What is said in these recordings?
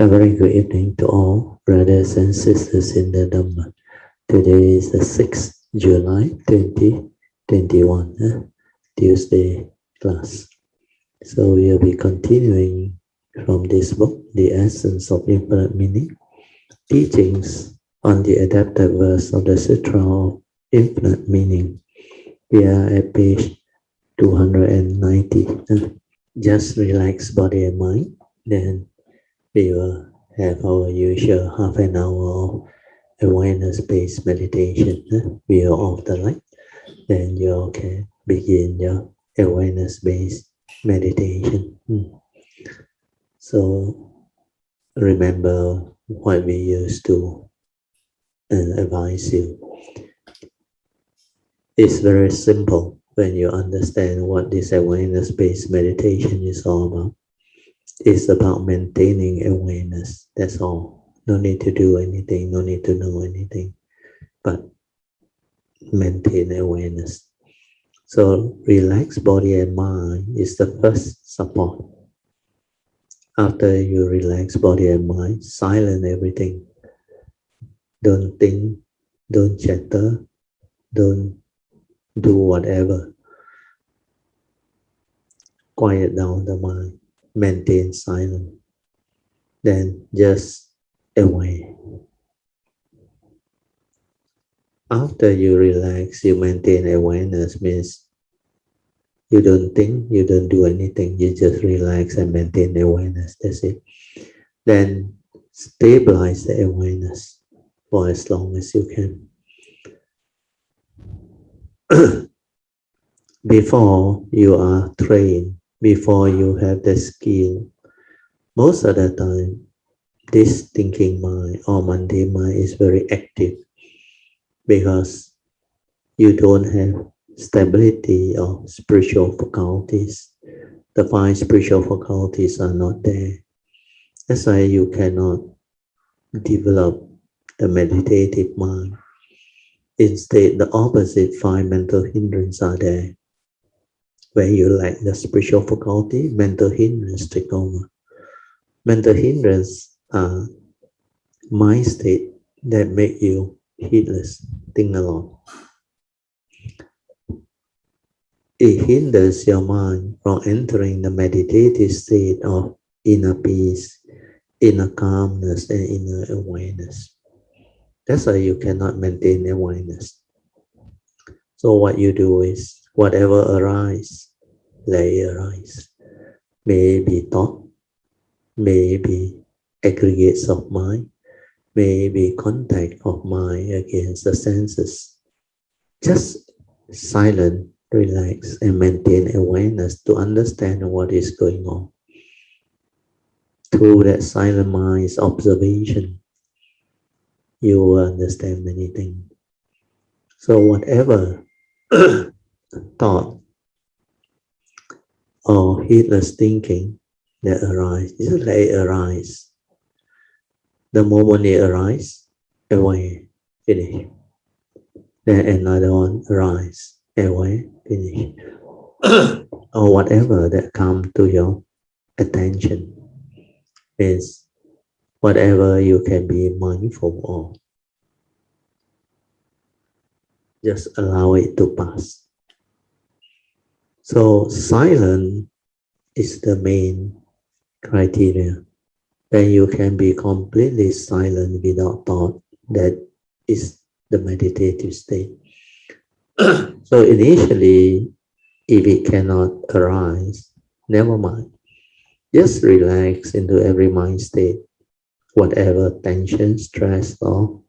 A very good evening to all brothers and sisters in the Dhamma. Today is the 6th July 2021, Tuesday class. So we'll be continuing from this book, The Essence of Infinite Meaning, teachings on the adapted verse of the Sutra of Infinite Meaning. We are at page 290. Just relax body and mind, then we will have our usual half an hour of awareness-based meditation. We will off the light, then you can begin your awareness-based meditation. So remember what we used to advise you. It's very simple when you understand what this awareness-based meditation is all about. It's about maintaining awareness. That's all. No need to do anything, no need to know anything, but maintain awareness. So relax body and mind is the first support. After you relax body and mind, silence everything. Don't think, don't chatter, don't do whatever. Quiet down the mind. Maintain silence, then just away. After you relax, you maintain awareness, means you don't think, you don't do anything, you just relax and maintain awareness, that's it. Then stabilize the awareness for as long as you can. Before you are trained, before you have the skill, most of the time, this thinking mind or mundane mind is very active because you don't have stability of spiritual faculties. The 5 spiritual faculties are not there. That's why you cannot develop the meditative mind. Instead, the opposite 5 mental hindrances are there. When you lack the spiritual faculty, mental hindrance take over. Mental hindrance are mind state that make you heedless, think a lot. It hinders your mind from entering the meditative state of inner peace, inner calmness, and inner awareness. That's why you cannot maintain awareness. So what you do is, whatever arises, let it arise. May it be thought, may it be aggregates of mind, may it be contact of mind against the senses. Just silent, relax, and maintain awareness to understand what is going on. Through that silent mind's observation, you will understand many things. So whatever thought or heedless thinking that arises, just let it arise. The moment it arises, away, finish. Then another one arise, away, finish. Or whatever that comes to your attention is whatever you can be mindful of. Just allow it to pass. So silence is the main criteria. When you can be completely silent without thought, that is the meditative state. So initially, if it cannot arise, never mind. Just relax into every mind state. Whatever tension, stress, or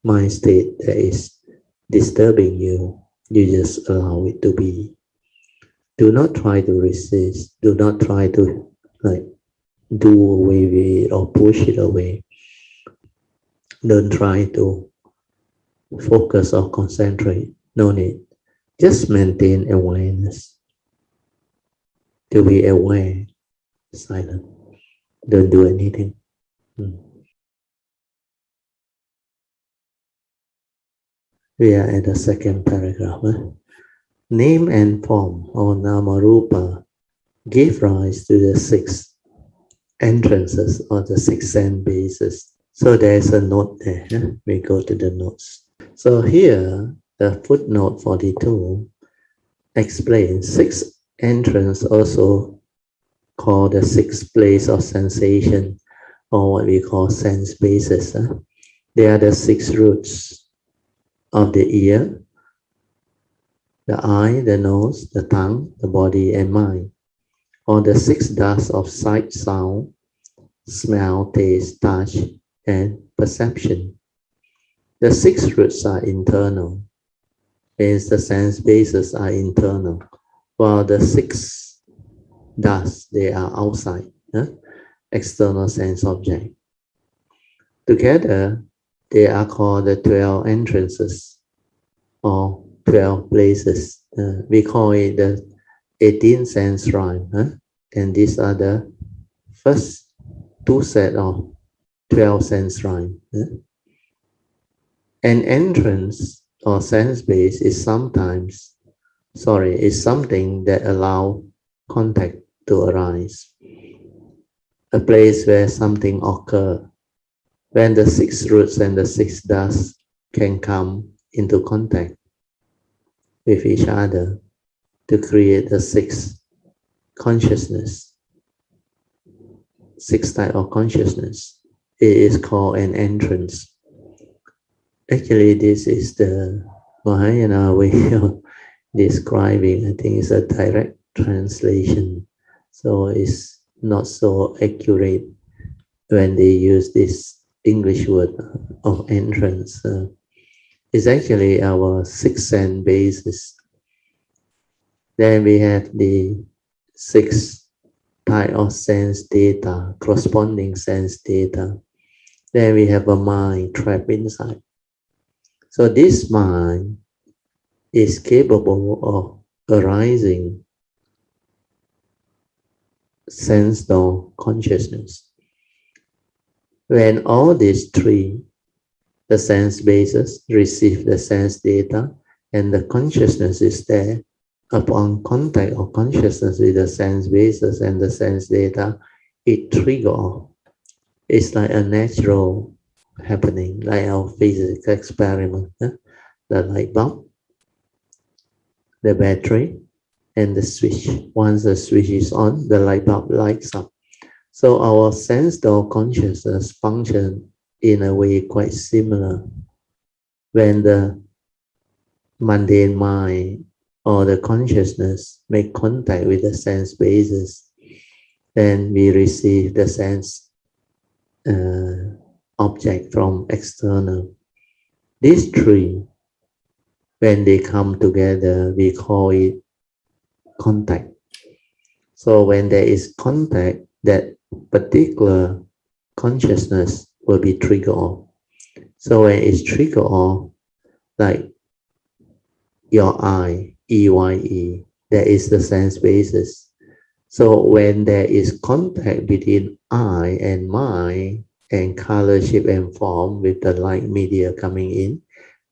mind state that is disturbing you, you just allow it to be. Do not try to resist. Do not try to do away with it or push it away. Don't try to focus or concentrate. No need. Just maintain awareness. To be aware, silent. Don't do anything. We are at the second paragraph. Name and form, or nama rupa, give rise to the 6 entrances or the 6 sense bases. So there's a note there. We go to the notes. So here, the footnote 42 explains 6 entrance, also called the 6th place of sensation, or what we call sense bases. They are the 6 roots of the ear, the eye, the nose, the tongue, the body, and mind, or the 6 dust of sight, sound, smell, taste, touch, and perception. The 6 roots are internal, means the sense bases are internal, while the 6 dusts, they are outside, external sense object. Together, they are called the 12 entrances, or 12 places. We call it the 18 sense rhyme, and these are the first 2 set of 12 sense rhyme. An entrance or sense base is something that allows contact to arise. A place where something occurs, when the 6 roots and the 6 dusts can come into contact with each other to create the 6 consciousness, 6 type of consciousness. It is called an entrance. Actually, this is the Mahayana way of describing. I think it's a direct translation, so it's not so accurate when they use this English word of entrance. It's actually our 6 sense basis. Then we have the 6 type of sense data, corresponding sense data. Then we have a mind trapped inside. So this mind is capable of arising sense door consciousness. When all these 3, the sense bases, receive the sense data, and the consciousness is there, upon contact of consciousness with the sense bases and the sense data, it triggers. It's like a natural happening, like our physics experiment. The light bulb, the battery, and the switch. Once the switch is on, the light bulb lights up. So our sense door consciousness function in a way quite similar. When the mundane mind or the consciousness make contact with the sense bases, then we receive the sense object from external. These 3, when they come together, we call it contact. So when there is contact, that particular consciousness will be triggered off. So when it's triggered off, like your eye, EYE, that is the sense basis. So when there is contact between eye and mind and color, shape, and form with the light media coming in,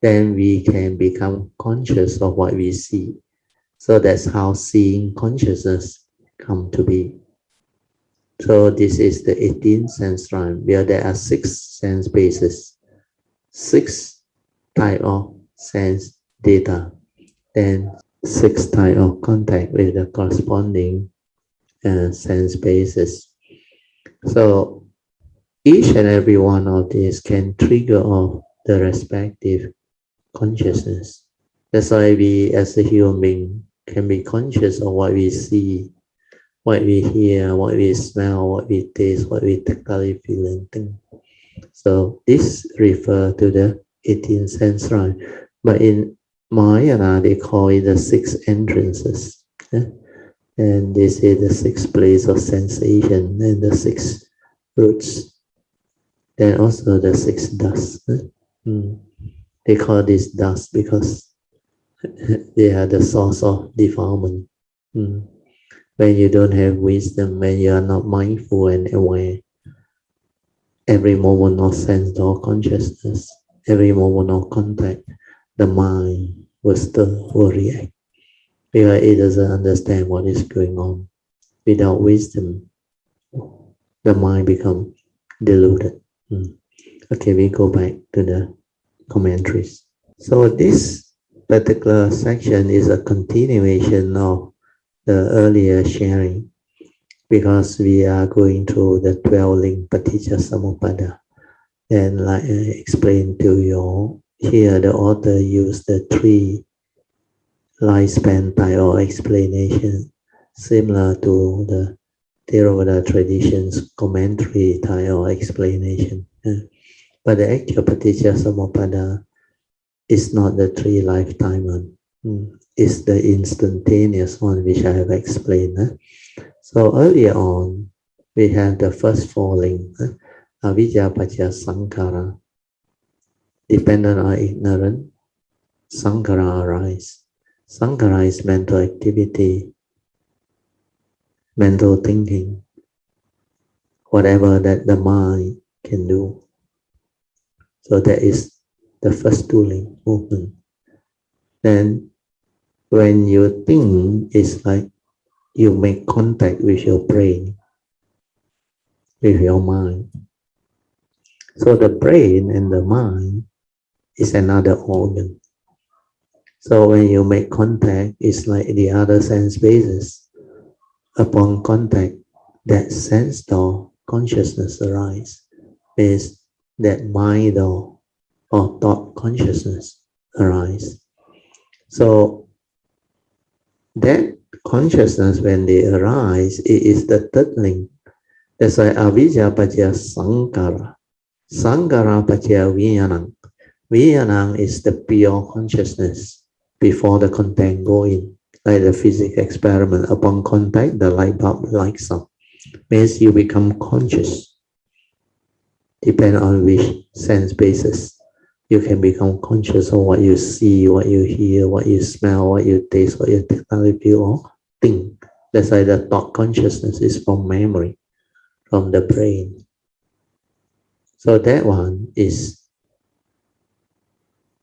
then we can become conscious of what we see. So that's how seeing consciousness come to be. So this is the 18th sense rhyme, where there are 6 sense bases, 6 type of sense data, and 6 type of contact with the corresponding sense bases. So each and every one of these can trigger off the respective consciousness. That's why we as a human being can be conscious of what we see, what we hear, what we smell, what we taste, what we tactily feel and think. So this refers to the 18th sense rhyme. But in Mahayana, they call it the 6 entrances. And they say the 6 place of sensation and the 6 roots. Then also the 6 dusts. They call this dust because they are the source of defilement. When you don't have wisdom, when you are not mindful and aware, every moment of sense or consciousness, every moment of contact, the mind will react. Because it doesn't understand what is going on. Without wisdom, the mind become deluded. Okay, we go back to the commentaries. So this particular section is a continuation of the earlier sharing, because we are going through the 12-link Paticca and like I explained to you, here the author used the 3 lifespan type of explanation, similar to the Theravada tradition's commentary type of explanation. But the actual Paticca is not the 3 lifetime one. It's the instantaneous one which I have explained. So earlier on, we have the first 4 links. Avijja Paccaya Sankhara, dependent on ignorance, Sankhara arise. Sankhara is mental activity, mental thinking, whatever that the mind can do. So that is the first 2 link movement. Then when you think, it's like you make contact with your brain, with your mind. So the brain and the mind is another organ. So when you make contact, it's like the other sense bases. Upon contact, that sense door consciousness arise, is that mind door or thought consciousness arise. So that consciousness, when they arise, it is the 3rd link. That's why Avijja Paccaya Sankhara. Sankhara Paccaya Vijnanam. Vijnanam is the pure consciousness before the content go in. Like the physics experiment, upon contact, the light bulb lights up. Means you become conscious. Depend on which sense basis. You can become conscious of what you see, what you hear, what you smell, what you taste, what you feel or think. That's why the thought consciousness is from memory, from the brain. So that one is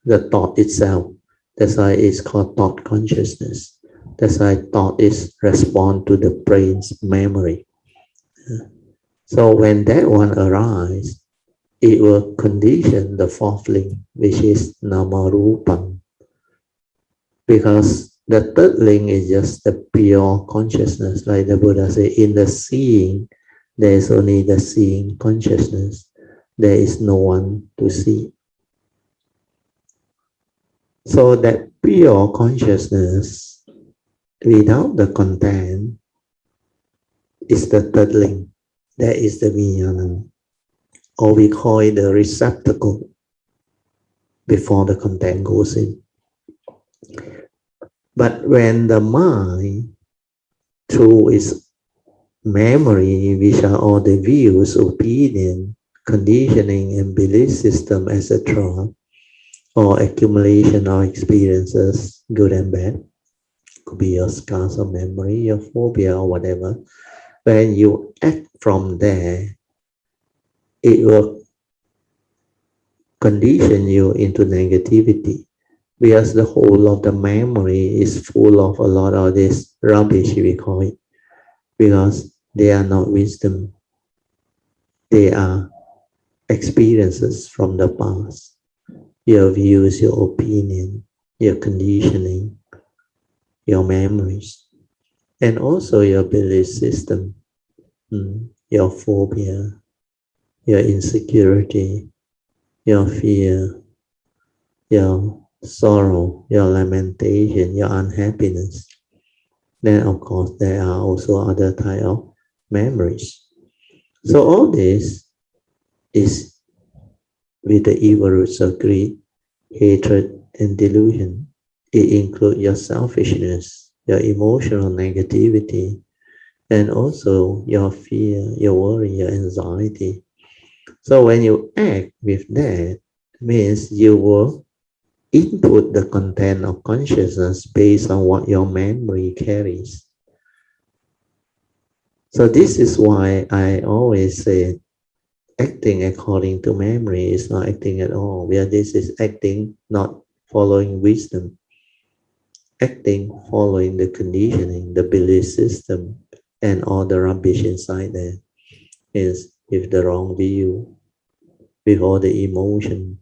the thought itself. That's why it's called thought consciousness. That's why thought is respond to the brain's memory. So when that one arises, it will condition the 4th link, which is Namarupam. Because the 3rd link is just the pure consciousness, like the Buddha said, in the seeing, there is only the seeing consciousness. There is no one to see. So that pure consciousness, without the content, is the 3rd link. That is the Vijnana, or we call it the receptacle before the content goes in. But when the mind, through its memory, which are all the views, opinion, conditioning, and belief system, etc., or accumulation of experiences, good and bad, could be your scars of memory, your phobia, or whatever. When you act from there, it will condition you into negativity, because the whole of the memory is full of a lot of this rubbish, we call it, because they are not wisdom. They are experiences from the past, your views, your opinion, your conditioning, your memories, and also your belief system, your phobia, your insecurity, your fear, your sorrow, your lamentation, your unhappiness. Then of course there are also other type of memories. So all this is with the evil roots of greed, hatred, and delusion. It includes your selfishness, your emotional negativity, and also your fear, your worry, your anxiety. So when you act with that, means you will input the content of consciousness based on what your memory carries. So this is why I always say acting according to memory is not acting at all, where this is acting not following wisdom, acting following the conditioning, the belief system, and all the rubbish inside there. is with the wrong view, with all the emotion,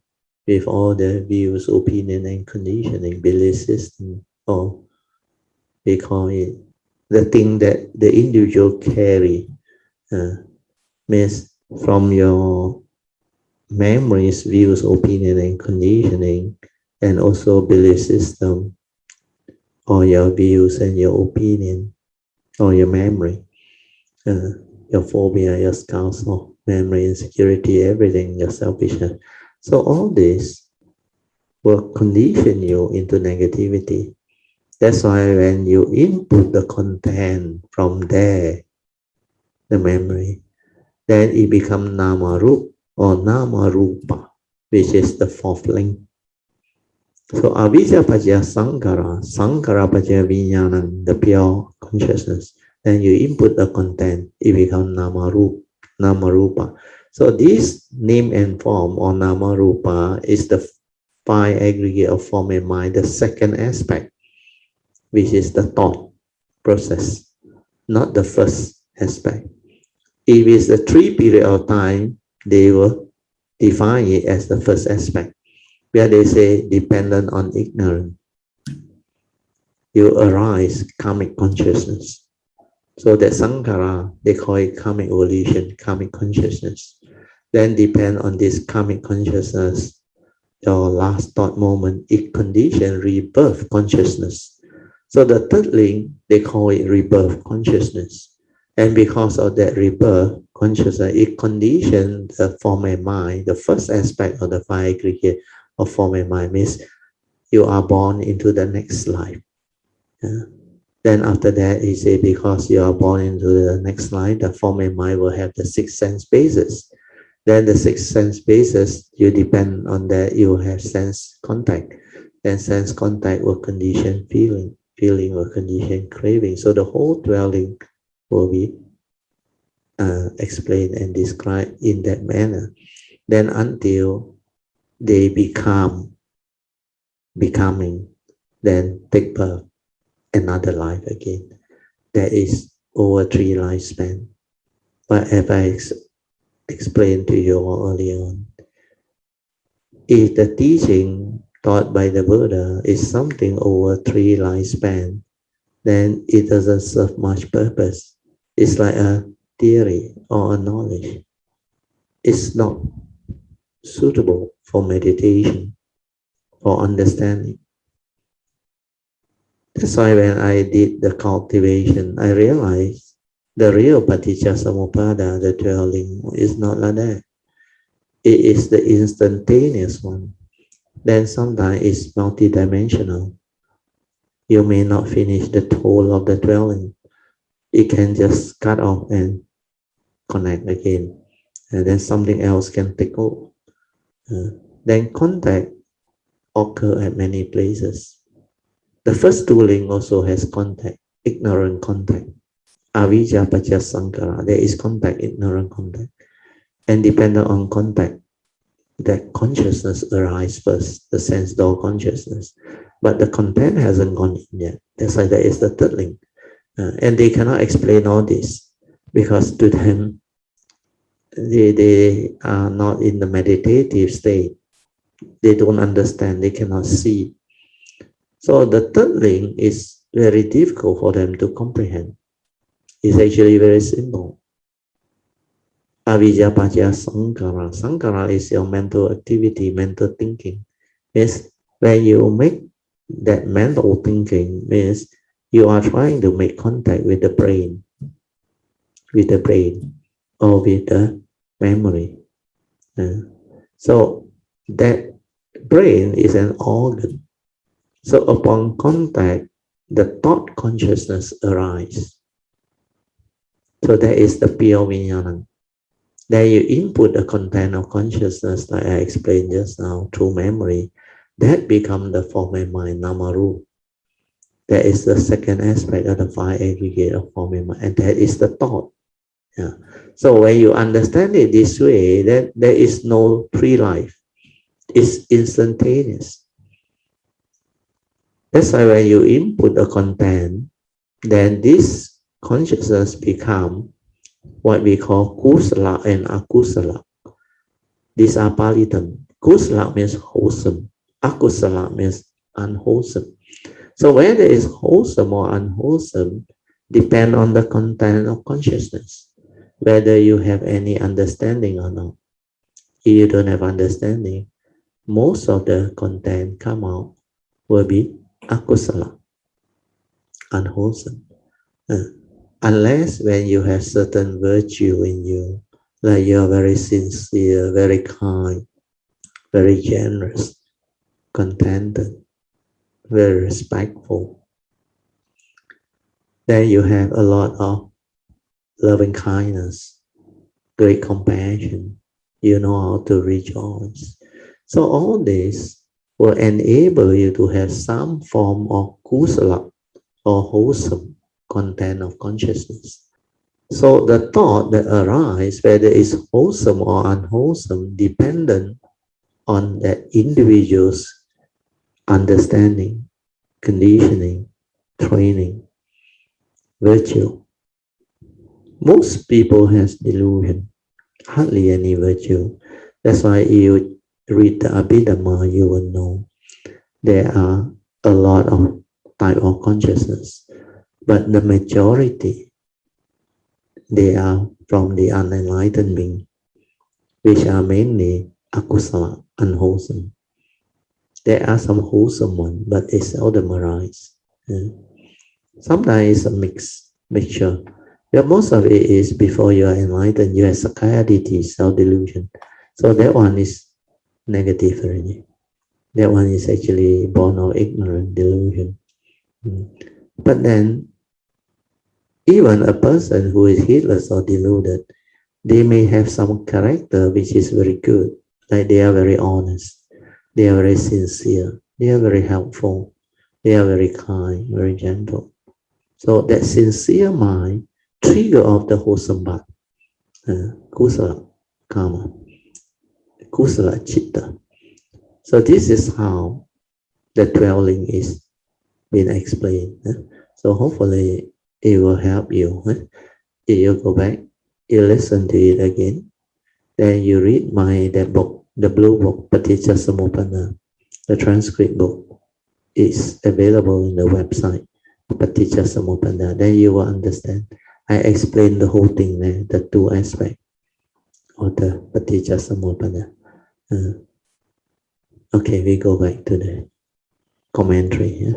with all the views, opinion, and conditioning, belief system, or we call it the thing that the individual carry, means from your memories, views, opinion, and conditioning, and also belief system, or your views and your opinion, or your memory, uh, your phobia, your scars, or memory, insecurity, everything, your selfishness. So all this will condition you into negativity. That's why when you input the content from there, the memory, then it becomes namarup or namarupa, which is the fourth link. So avijja pajya sankara, sankara pajya vijnana, the pure consciousness. Then you input the content, it becomes namarupa. So this name and form or namarupa is the five aggregate of form and mind, the second aspect, which is the thought process, not the first aspect. If it's the 3 period of time, they will define it as the first aspect, where they say dependent on ignorance. You arise karmic consciousness. So that sankhara, they call it karmic evolution, karmic consciousness. Then depend on this karmic consciousness, your last thought moment, it condition rebirth consciousness. So the third link, they call it rebirth consciousness. And because of that rebirth consciousness, it conditions the form and mind. The first aspect of the five aggregate of form and mind means you are born into the next life. Then after that, he said, because you are born into the next life, the form and mind will have the six sense bases. Then the six sense bases, you depend on that, you have sense contact. And sense contact will condition feeling. Feeling will condition craving. So the whole dwelling will be explained and described in that manner. Then until they becoming, then take birth, another life again. That is over 3 lifespan. But as I explained to you earlier on, if the teaching taught by the Buddha is something over 3 lifespan, then it doesn't serve much purpose. It's like a theory or a knowledge. It's not suitable for meditation or understanding. That's why when I did the cultivation, I realized the real paticca samuppada, the dwelling, is not like that. It is the instantaneous one. Then sometimes it's multidimensional. You may not finish the whole of the dwelling. It can just cut off and connect again. And then something else can take over. Then contact occur at many places. The first 2 link also has contact, ignorant contact. Avijja pacca sankara, there is contact, ignorant contact. And dependent on contact, that consciousness arises first, the sense door consciousness. But the content hasn't gone in yet. That's why that is the third link. And they cannot explain all this because to them, they are not in the meditative state. They don't understand, they cannot see. So the third link is very difficult for them to comprehend. It's actually very simple. Avijja pacca sankara. Sankara is your mental activity, mental thinking. Means when you make that mental thinking, means you are trying to make contact with the brain, or with the memory. So that brain is an organ. So upon contact, the thought consciousness arises. So that is the pure vijnana. Then you input the content of consciousness, like I explained just now, through memory. That becomes the form and mind, namaru. That is the second aspect of the 5 aggregate of form and mind, and that is the thought. Yeah. So when you understand it this way, then there is no pre-life. It's instantaneous. That's why when you input the content, then this consciousness become what we call kusala and akusala. These are Pali terms. Kusala means wholesome, akusala means unwholesome. So whether it's wholesome or unwholesome depend on the content of consciousness, whether you have any understanding or not. If you don't have understanding, most of the content come out will be akusala, unwholesome. Unless when you have certain virtue in you, like you are very sincere, very kind, very generous, contented, very respectful, then you have a lot of loving kindness, great compassion. You know how to rejoice. So all this will enable you to have some form of kusala or wholesome content of consciousness. So the thought that arises, whether it's wholesome or unwholesome, dependent on that individual's understanding, conditioning, training, virtue. Most people has delusion, hardly any virtue. That's why you read the Abhidhamma, you will know there are a lot of type of consciousness, but the majority, they are from the unenlightened being, which are mainly akusala, unwholesome. There are some wholesome ones, but they seldom arise. Sometimes it's a mixture. But most of it is before you are enlightened, you have sakayaditi, self-delusion. So that one is negative already. That one is actually born of ignorant delusion. But then, even a person who is heedless or deluded, they may have some character which is very good, like they are very honest, they are very sincere, they are very helpful, they are very kind, very gentle. So that sincere mind trigger of the wholesome bhav, kusala karma, kusala chitta. So this is how the dwelling is being explained. So hopefully it will help you. If you go back, you listen to it again, then you read that book, the blue book, Paticca Samuppanna, the transcript book is available in the website, Paticca Samuppanna. Then you will understand. I explained the whole thing there, the two aspects of the Paticca Samuppanna. Okay, we go back to the commentary.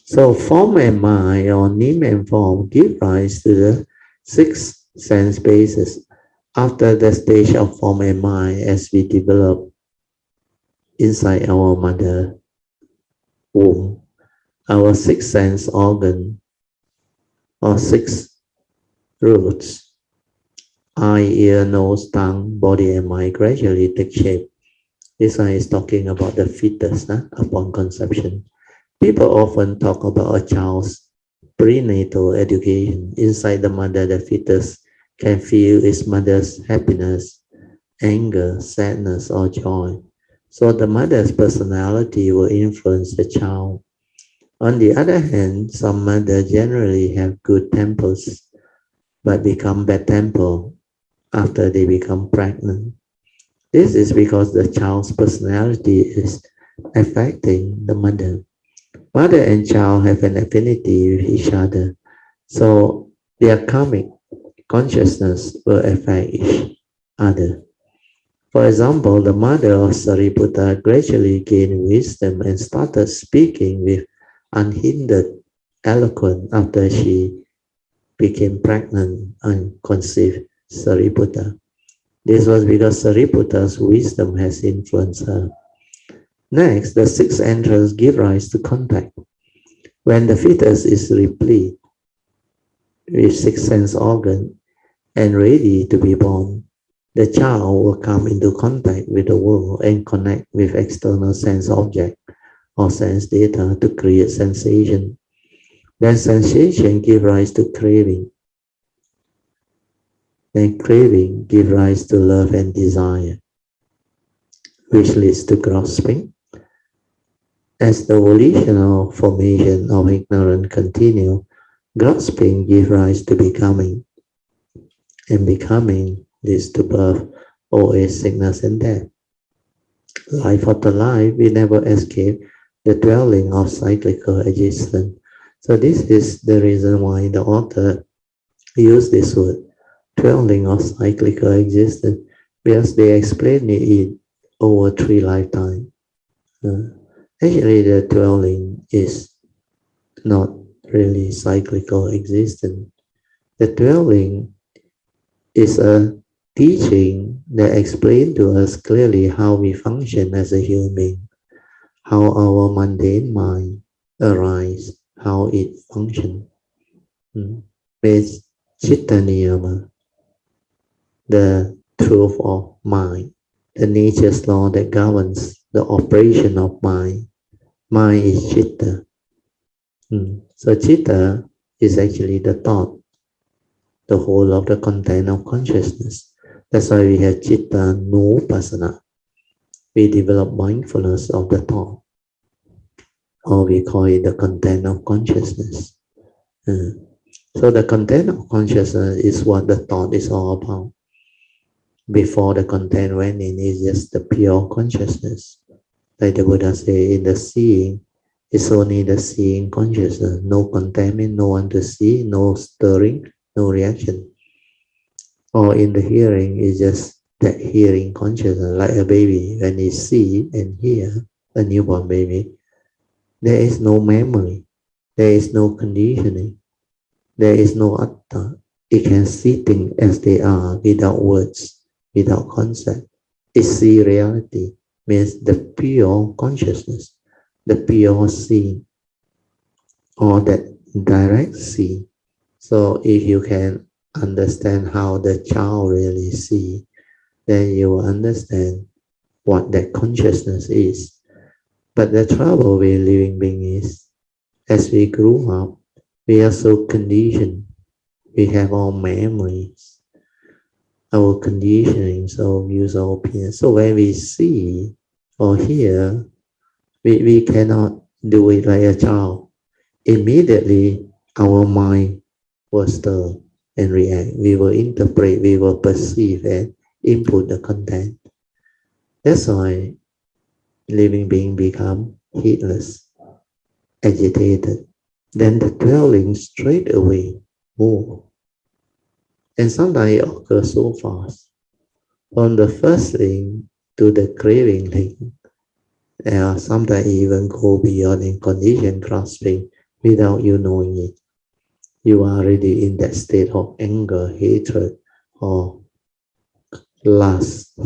So form and mind, or name and form, give rise to the six sense bases. After the stage of form and mind, as we develop inside our mother womb, our six sense organ or six roots, eye, ear, nose, tongue, body, and mind gradually take shape. This one is talking about the fetus upon conception. People often talk about a child's prenatal education. Inside the mother, the fetus can feel its mother's happiness, anger, sadness, or joy. So the mother's personality will influence the child. On the other hand, some mothers generally have good tempers, but become bad temper after they become pregnant. This is because the child's personality is affecting the mother. Mother and child have an affinity with each other, so their karmic consciousness will affect each other. For example, the mother of Sariputta gradually gained wisdom and started speaking with unhindered eloquence after she became pregnant and conceived Sariputta. This was because Sariputta's wisdom has influenced her. Next, the sixth entrance gives rise to contact. When the fetus is replete with six sense organ and ready to be born, the child will come into contact with the world and connect with external sense object or sense data to create sensation. Then sensation gives rise to craving. Then craving gives rise to love and desire, which leads to grasping. As the volitional formation of ignorance continues, Grasping gives rise to becoming, and becoming leads to birth, old age, sickness, and death. Life after life, we never escape the dwelling of cyclical existence. So this is the reason why the author used this word, dwelling of cyclical existence, because they explain it over 3 lifetimes. Uh, Actually, the dwelling is not really cyclical existence. The dwelling is a teaching that explains to us clearly how we function as a human being, how our mundane mind arises, how it functions. Means chitta niyama, the truth of mind, the nature's law that governs the operation of mind. Mind is chitta. So chitta is actually the thought, the whole of the content of consciousness. That's why we have chitta nupassana. We develop mindfulness of the thought, or we call it the content of consciousness. So the content of consciousness is what the thought is all about. Before the content went in, is just the pure consciousness. Like the Buddha say, in the seeing, it's only the seeing consciousness, no contaminant, no one to see, no stirring, no reaction. Or in the hearing, is just that hearing consciousness, like a baby, when he see and hear, a newborn baby, there is no memory, there is no conditioning, there is no atta. It can see things as they are without words, without concept. It see reality, means the pure consciousness, the pure seeing, or that direct seeing. So if you can understand how the child really see, then you will understand what that consciousness is. But the trouble with living being is, as we grew up, we are so conditioned. We have our memories, our conditioning, our views, our opinions. So when we see or hear, we cannot do it like a child. Immediately, our mind will stir and react. We will interpret, we will perceive and input the content. That's why living being become heedless, agitated. Then the dwelling straight away move. And sometimes it occurs so fast. From the first link to the craving link, sometimes even go beyond in condition grasping without you knowing it. You are already in that state of anger, hatred, or lust.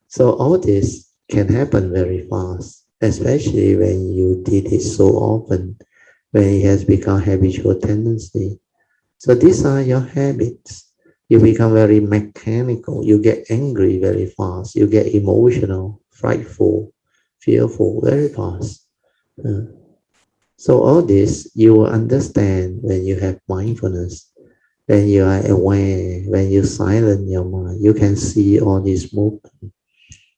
So all this can happen very fast, especially when you did it so often, when it has become habitual tendency. So these are your habits. You become very mechanical. You get angry very fast. You get emotional, frightful, fearful very fast. So all this you will understand when you have mindfulness, when you are aware, when you silence your mind. You can see all these movements.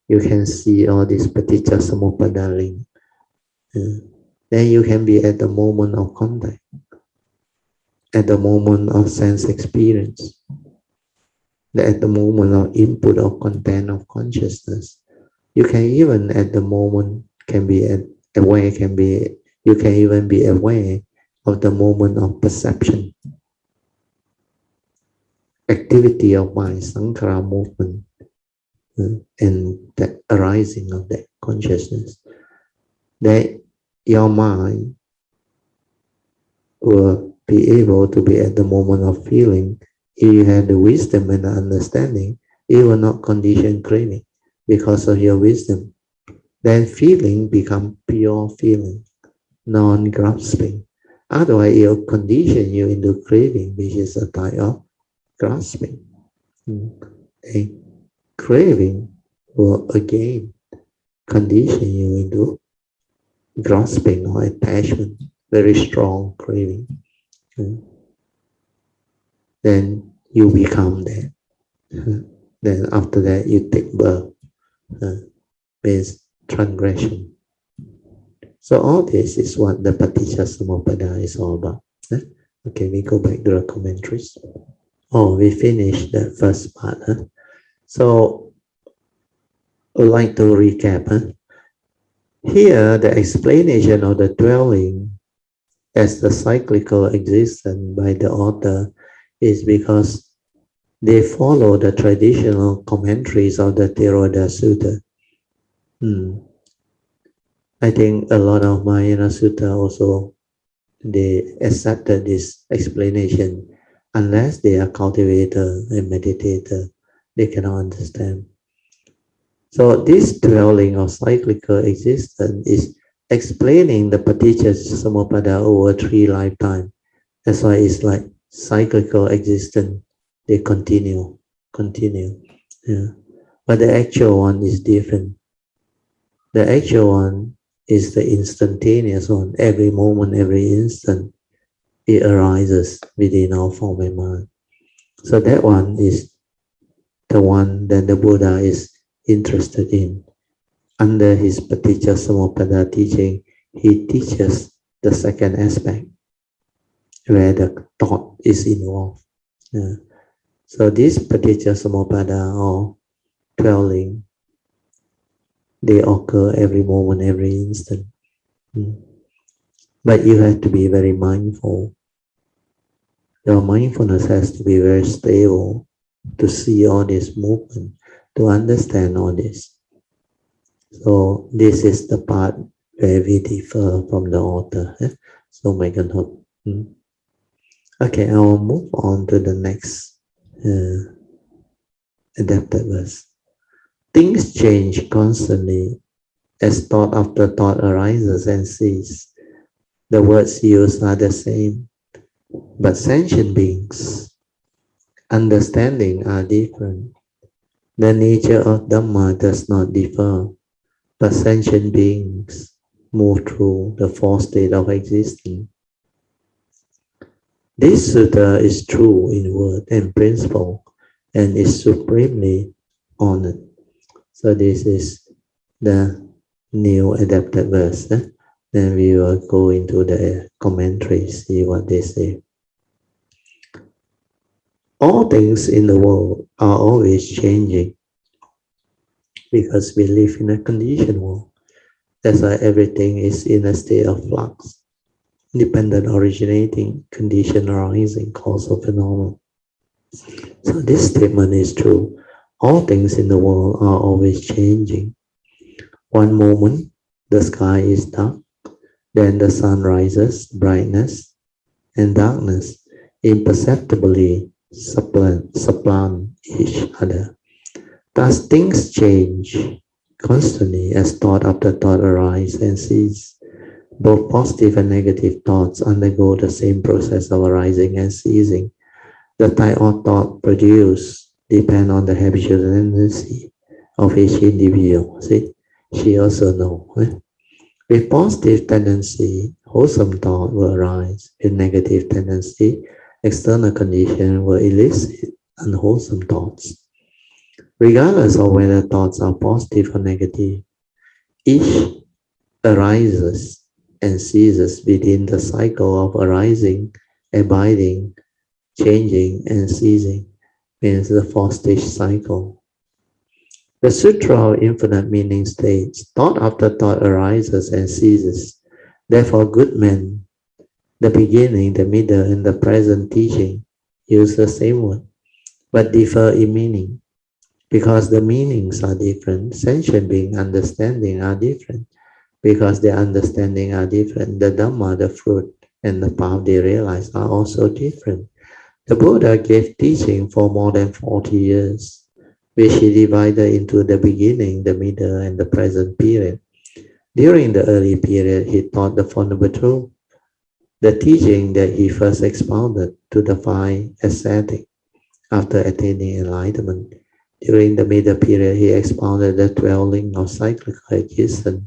You can see all these paticca samuppada link. Then you can be at the moment of contact, at the moment of sense experience, at the moment of input of content of consciousness. You can even at the moment can be aware, you can even be aware of the moment of perception, activity of mind, sankhara movement, and the arising of that consciousness. That your mind will be able to be at the moment of feeling. If you have the wisdom and the understanding, it will not condition craving because of your wisdom. Then feeling become pure feeling, non-grasping. Otherwise, it will condition you into craving, which is a type of grasping. A craving will again condition you into grasping or attachment, very strong craving. Then you become that. Then after that, you take birth, means transgression. So all this is what the paticca samuppada is all about. Okay, we go back to the commentaries. Oh, we finished the first part. Huh? So, I'd like to recap. Huh? Here, the explanation of the dwelling as the cyclical existence by the author is because they follow the traditional commentaries of the Theravada Sutra. I think a lot of Mahayana Sutta also they accepted this explanation. Unless they are cultivator and meditator, they cannot understand. So this dwelling of cyclical existence is explaining the paticca samuppada over 3 lifetimes. That's why it's like cyclical existence. They continue. Yeah. But the actual one is different. The actual one is the instantaneous one. Every moment, every instant, it arises within our form and mind. So that one is the one that the Buddha is interested in. Under his Paticca Samuppada teaching, he teaches the second aspect, where the thought is involved. Yeah. So this Paticca Samuppada or dwelling, they occur every moment, every instant. But you have to be very mindful. Your mindfulness has to be very stable to see all this movement, to understand all this. So this is the part where we differ from the author. So make a note. Okay, I will move on to the next adapted verse. Things change constantly as thought after thought arises and ceases. The words used are the same, but sentient beings understanding are different. The nature of Dhamma does not differ, but sentient beings move through the four states of existence. This sutta is true in word and principle and is supremely honored. So this is the new adapted verse. Then we will go into the commentary, see what they say. All things in the world are always changing because we live in a conditioned world. That's why everything is in a state of flux. Dependent originating, condition arising, causal phenomenon. So this statement is true. All things in the world are always changing. One moment, the sky is dark, then the sun rises, brightness and darkness imperceptibly supplant each other. Thus things change constantly as thought after thought arise and cease. Both positive and negative thoughts undergo the same process of arising and ceasing. The type of thought produced depend on the habitual tendency of each individual. See, she also knows. With positive tendency, wholesome thought will arise. With negative tendency, external condition will elicit unwholesome thoughts. Regardless of whether thoughts are positive or negative, each arises and ceases within the cycle of arising, abiding, changing, and ceasing, means the four-stage cycle. The Sutra of Infinite Meaning states, thought after thought arises and ceases. Therefore, good men, the beginning, the middle, and the present teaching use the same word, but differ in meaning. Because the meanings are different, sentient being understanding are different. Because their understanding are different, the Dhamma, the fruit, and the path they realize are also different. The Buddha gave teaching for more than 40 years, which he divided into the beginning, the middle, and the present period. During the early period, he taught the Four Noble Truths, the teaching that he first expounded to the five ascetics after attaining enlightenment. During the middle period, he expounded the dwelling of cyclical existence.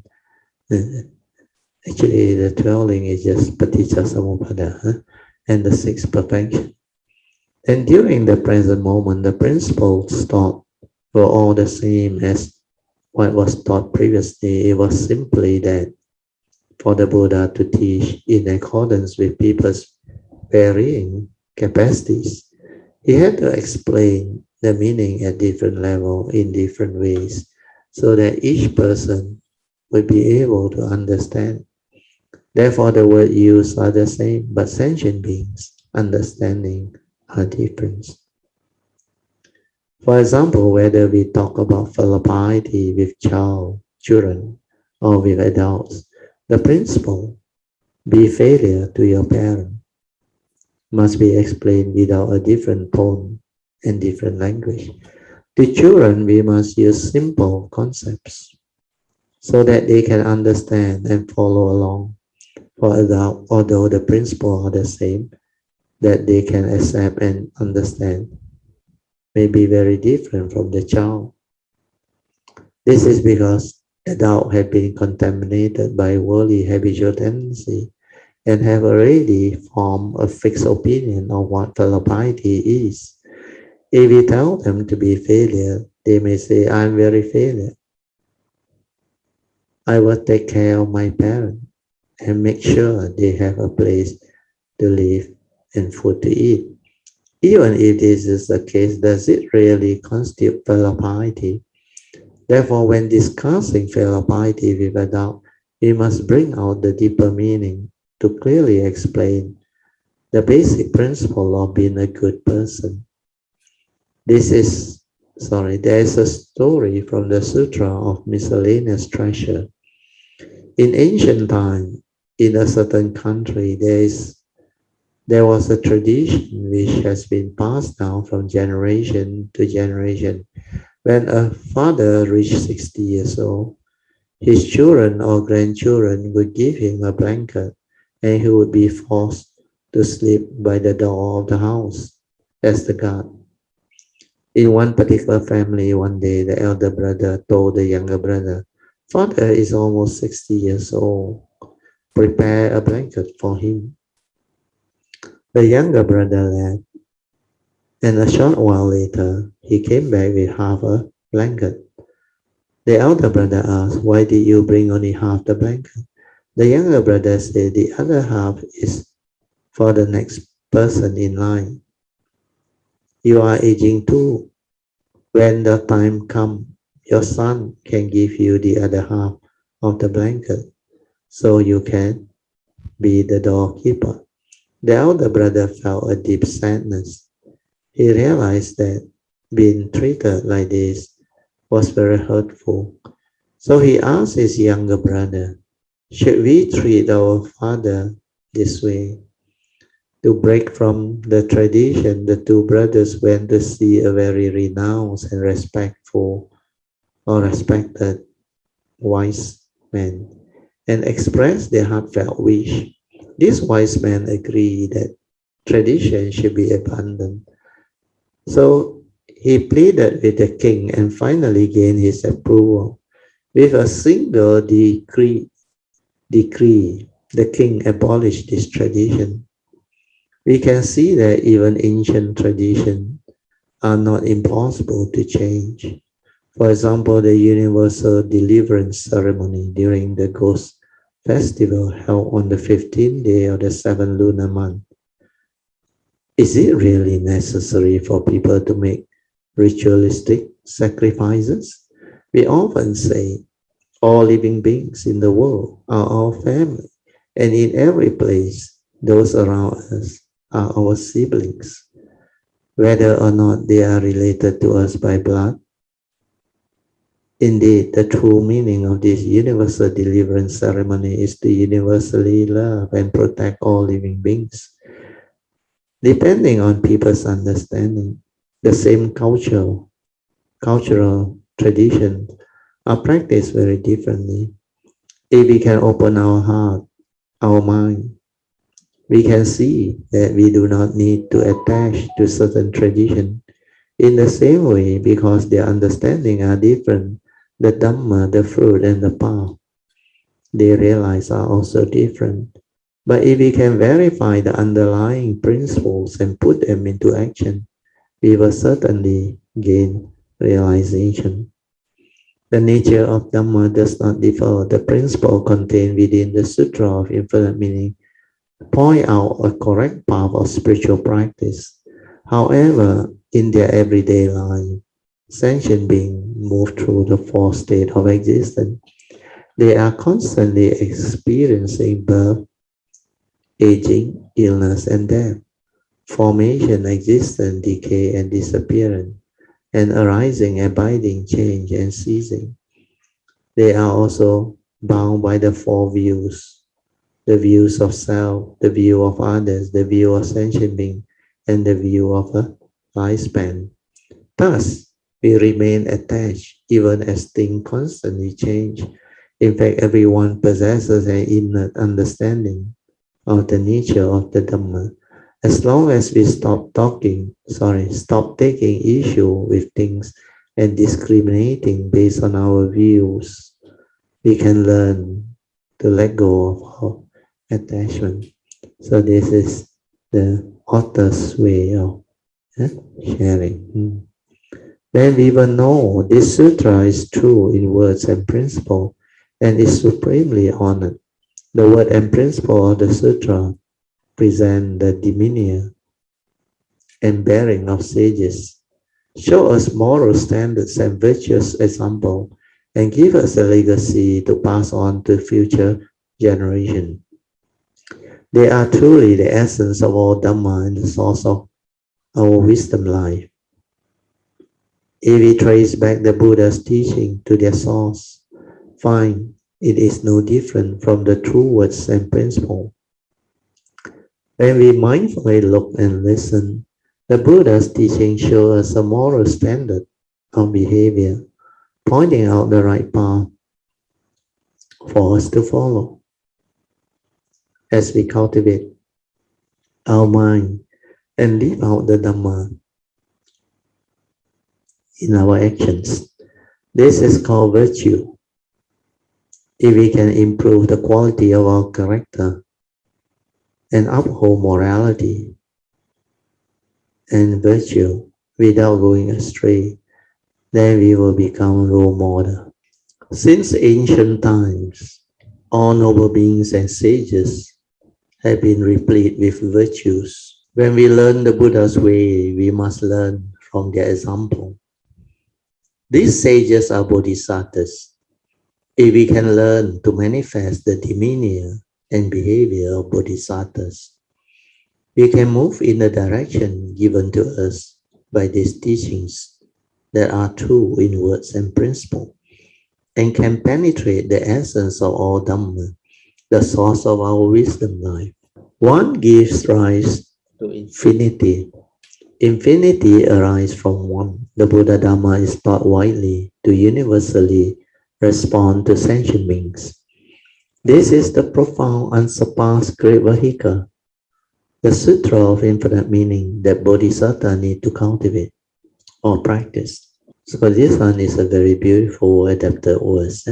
Actually, the dwelling is just paticca samuppada and the sixth perfection. And during the present moment, the principles taught were all the same as what was taught previously. It was simply that for the Buddha to teach in accordance with people's varying capacities. He had to explain the meaning at different levels in different ways so that each person would be able to understand. Therefore, the words used are the same, but sentient beings' understanding are different. For example, whether we talk about philopiety with children, or with adults, the principle, be failure to your parent, must be explained without a different tone and different language. To children, we must use simple concepts so that they can understand and follow along. For adults, although the principles are the same, that they can accept and understand may be very different from the child. This is because adults have been contaminated by worldly habitual tendency and have already formed a fixed opinion of what fellow piety is. If we tell them to be failure, they may say, I'm very failure. I will take care of my parents and make sure they have a place to live and food to eat. Even if this is the case, does it really constitute fellow piety? Therefore, when discussing filial piety with adults, we must bring out the deeper meaning to clearly explain the basic principle of being a good person. There is a story from the Sutra of Miscellaneous Treasure. In ancient time, in a certain country, there was a tradition which has been passed down from generation to generation. When a father reached 60 years old, his children or grandchildren would give him a blanket and he would be forced to sleep by the door of the house as the guard. In one particular family, one day the elder brother told the younger brother, Father is almost 60 years old. Prepare a blanket for him. The younger brother left, and a short while later, he came back with half a blanket. The elder brother asked, Why did you bring only half the blanket? The younger brother said, The other half is for the next person in line. You are aging too. When the time comes, your son can give you the other half of the blanket so you can be the doorkeeper. The elder brother felt a deep sadness. He realized that being treated like this was very hurtful. So he asked his younger brother, Should we treat our father this way? To break from the tradition, the two brothers went to see a very renowned and respected wise man and expressed their heartfelt wish. This wise man agreed that tradition should be abandoned. So he pleaded with the king and finally gained his approval. With a single decree, the king abolished this tradition. We can see that even ancient traditions are not impossible to change. For example, the universal deliverance ceremony during the ghost festival held on the 15th day of the 7th lunar month. Is it really necessary for people to make ritualistic sacrifices? We often say all living beings in the world are our family, and in every place, those around us are our siblings, whether or not they are related to us by blood. Indeed, the true meaning of this universal deliverance ceremony is to universally love and protect all living beings. Depending on people's understanding, the same cultural traditions are practiced very differently. If we can open our heart, our mind, we can see that we do not need to attach to certain tradition. In the same way, because their understanding are different, the Dhamma, the fruit, and the path they realize are also different. But if we can verify the underlying principles and put them into action, we will certainly gain realization. The nature of Dhamma does not differ. The principle contained within the Sutra of Infinite Meaning point out a correct path of spiritual practice. However, in their everyday life, sentient beings move through the four states of existence. They are constantly experiencing birth, aging, illness, and death, formation, existence, decay, and disappearance, and arising, abiding, change, and ceasing. They are also bound by the four views: the views of self, the view of others, the view of sentient being, and the view of a lifespan. Thus, we remain attached even as things constantly change. In fact, everyone possesses an inner understanding of the nature of the Dhamma. As long as we stop taking issue with things and discriminating based on our views, we can learn to let go of our attachment. So this is the author's way of sharing. Then we will know this sutra is true in words and principle and is supremely honored. The word and principle of the sutra present the demeanor and bearing of sages, show us moral standards and virtuous example, and give us a legacy to pass on to future generations. They are truly the essence of all Dhamma and the source of our wisdom life. If we trace back the Buddha's teaching to their source, find it is no different from the true words and principles. When we mindfully look and listen, the Buddha's teaching shows us a moral standard of behavior, pointing out the right path for us to follow. As we cultivate our mind and live out the Dhamma in our actions, this is called virtue. If we can improve the quality of our character and uphold morality and virtue without going astray, then we will become role model. Since ancient times, all noble beings and sages have been replete with virtues. When we learn the Buddha's way, we must learn from their example. These sages are bodhisattvas. If we can learn to manifest the demeanor and behavior of bodhisattvas, we can move in the direction given to us by these teachings that are true in words and principle, and can penetrate the essence of all Dhamma, the source of our wisdom life. One gives rise to infinity. Infinity arises from one. The Buddha Dhamma is taught widely to universally respond to sentient beings. This is the profound, unsurpassed great vehicle, the Sutra of infinite meaning that Bodhisattva need to cultivate or practice. So this one is a very beautiful adapted verse.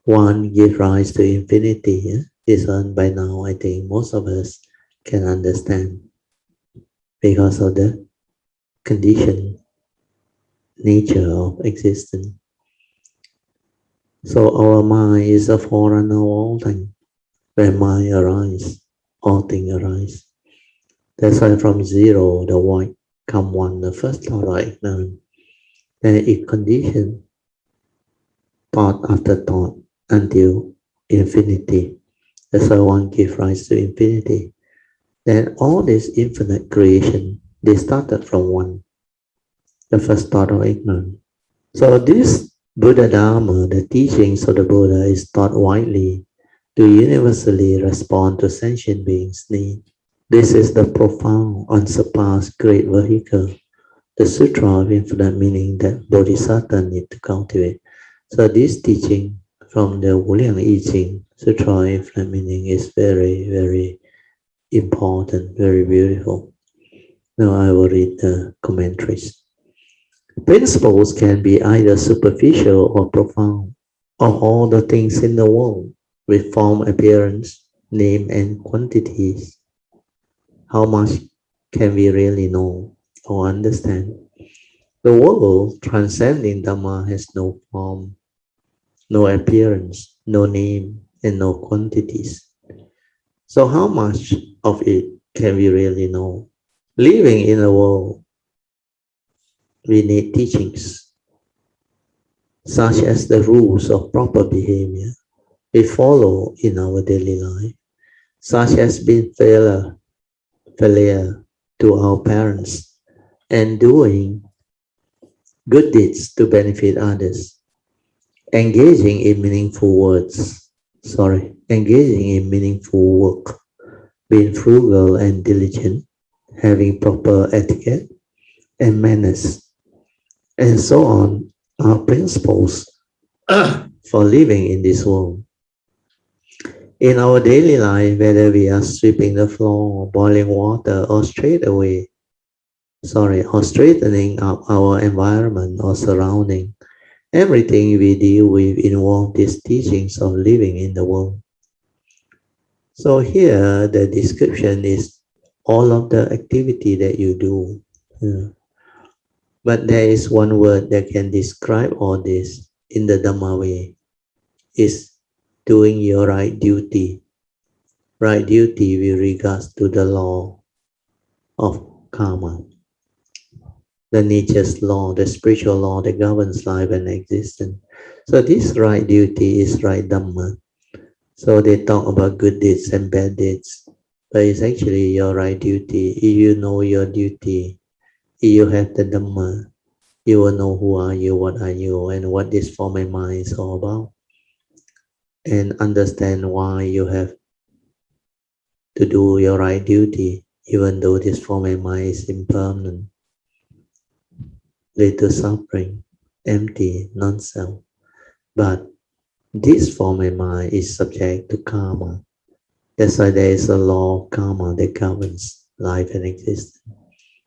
One gives rise to infinity. This one by now I think most of us can understand because of the conditioned nature of existence. So our mind is a forerunner of all things. When mind arises, all things arise. That's why from zero, the void, come one, the first thought of ignorance. Then it conditions thought after thought until infinity. That's why one gives rise to infinity. Then all this infinite creation, they started from one, the first thought of ignorance. So this Buddha Dharma, the teachings of the Buddha, is taught widely to universally respond to sentient beings' need. This is the profound, unsurpassed great vehicle, the Sutra of infinite meaning that Bodhisattva need to cultivate. So this teaching from the Wuliang I Ching, Sutra of infinite meaning, is very, very important, very beautiful. Now I will read the commentaries. Principles can be either superficial or profound, of all the things in the world, with form, appearance, name, and quantities. How much can we really know or understand? The world transcending Dhamma has no form, no appearance, no name, and no quantities. So how much of it can we really know? Living in a world, we need teachings, such as the rules of proper behavior we follow in our daily life, such as being failure to our parents and doing good deeds to benefit others, engaging in meaningful work, being frugal and diligent, having proper etiquette and manners, and so on are principles for living in this world. In our daily life, whether we are sweeping the floor, boiling water, or straightening up our environment or surrounding, everything we deal with involves these teachings of living in the world. So here, the description is all of the activity that you do. Yeah. But there is one word that can describe all this in the Dhamma way, is doing your right duty. Right duty with regards to the law of karma, the nature's law, the spiritual law that governs life and existence. So this right duty is right Dhamma. So they talk about good deeds and bad deeds, but it's actually your right duty. If you know your duty, if you have the Dhamma, you will know who are you, what are you, and what this form and mind is all about, and understand why you have to do your right duty, even though this form and mind is impermanent, lead to suffering, empty, non-self. But this form and mind is subject to karma. That's why there is a law of karma that governs life and existence.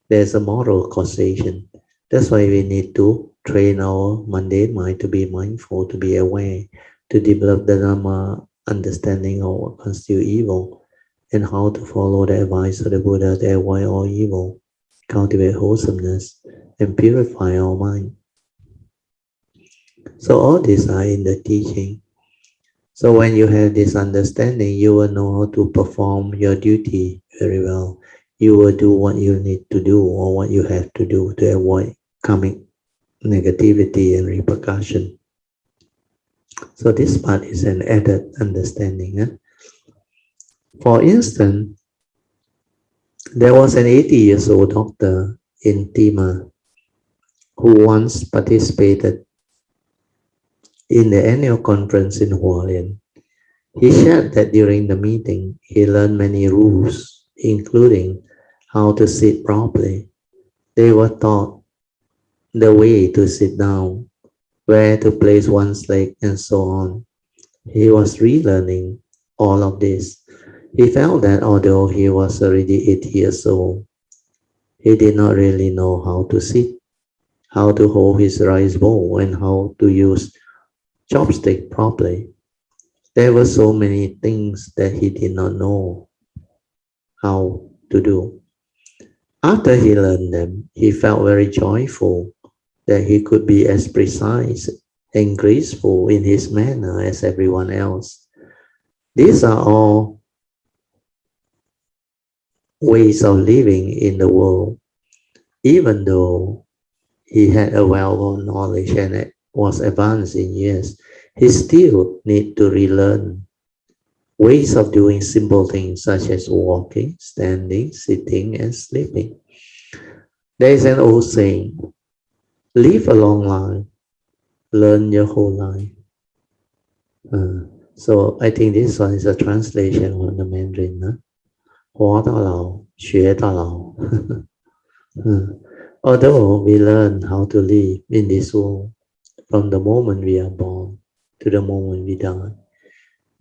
There's a moral causation. That's why we need to train our mundane mind to be mindful, to be aware, to develop the Dhamma understanding of what constitutes evil, and how to follow the advice of the Buddha to avoid all evil, cultivate wholesomeness, and purify our mind. So all these are in the teaching. So when you have this understanding, you will know how to perform your duty very well. You will do what you need to do or what you have to do to avoid karmic negativity and repercussion. So this part is an added understanding. For instance, there was an 80 years old doctor in Timor who once participated in the annual conference in Hualien. He shared that during the meeting, he learned many rules, including how to sit properly. They were taught the way to sit down, where to place one's leg, and so on. He was relearning all of this. He felt that although he was already 80 years old, he did not really know how to sit, how to hold his rice bowl, and how to use chopstick properly. There were so many things that he did not know how to do. After he learned them, he felt very joyful that he could be as precise and graceful in his manner as everyone else. These are all ways of living in the world. Even though he had a wealth of knowledge and was advanced in years, he still need to relearn ways of doing simple things such as walking, standing, sitting, and sleeping. There is an old saying, live a long life, learn your whole life. So I think this one is a translation from the Mandarin. 活到老，学到老。Although we learn how to live in this world from the moment we are born to the moment we die,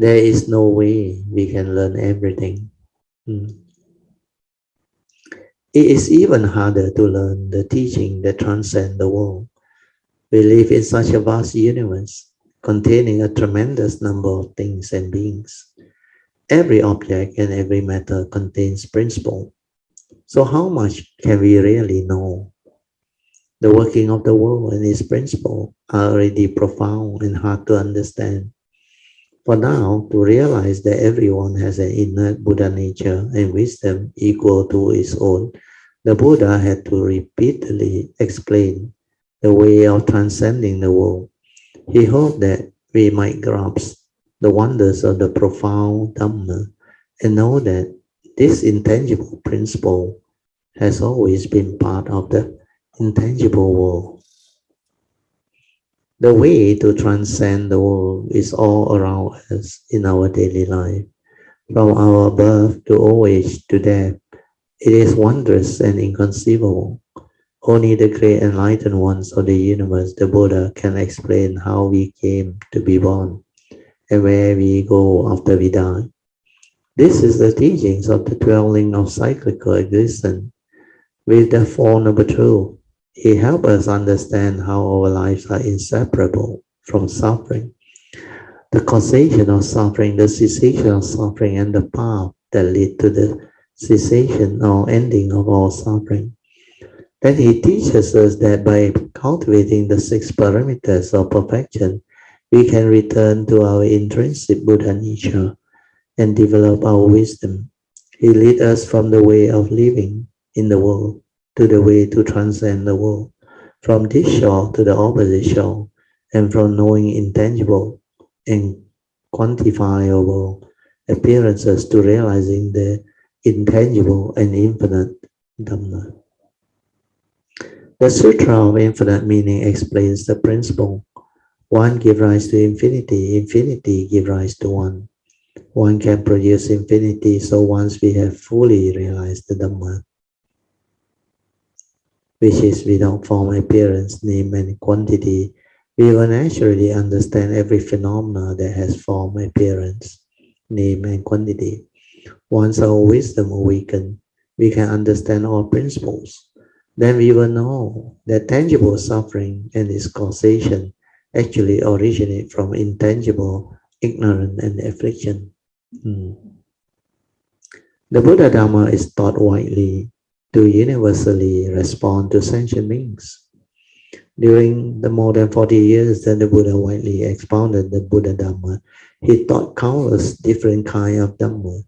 there is no way we can learn everything. It is even harder to learn the teaching that transcend the world. We live in such a vast universe containing a tremendous number of things and beings. Every object and every matter contains principle. So how much can we really know? The working of the world and its principle are already profound and hard to understand. For now, to realize that everyone has an inner Buddha nature and wisdom equal to its own, the Buddha had to repeatedly explain the way of transcending the world. He hoped that we might grasp the wonders of the profound Dhamma and know that this intangible principle has always been part of the intangible world. The way to transcend the world is all around us in our daily life. From our birth to old age to death, it is wondrous and inconceivable. Only the great enlightened ones of the universe, the Buddha, can explain how we came to be born and where we go after we die. This is the teachings of the 12 links of cyclical existence with the Four Noble Truths. It helps us understand how our lives are inseparable from suffering, the causation of suffering, the cessation of suffering, and the path that lead to the cessation or ending of all suffering. Then he teaches us that by cultivating the 6 parameters of perfection, we can return to our intrinsic Buddha nature and develop our wisdom. He leads us from the way of living in the world to the way to transcend the world, from this shore to the opposite shore, and from knowing intangible and quantifiable appearances to realizing the intangible and infinite Dhamma. The Sutra of Infinite Meaning explains the principle. One gives rise to infinity, infinity gives rise to one. One can produce infinity, so once we have fully realized the Dhamma, which is without form, appearance, name, and quantity, we will naturally understand every phenomena that has form, appearance, name, and quantity. Once our wisdom awakens, we can understand all principles. Then we will know that tangible suffering and its causation actually originate from intangible ignorance and affliction. The Buddha Dhamma is taught widely to universally respond to sentient beings. During the more than 40 years that the Buddha widely expounded the Buddha Dhamma, he taught countless different kinds of Dhamma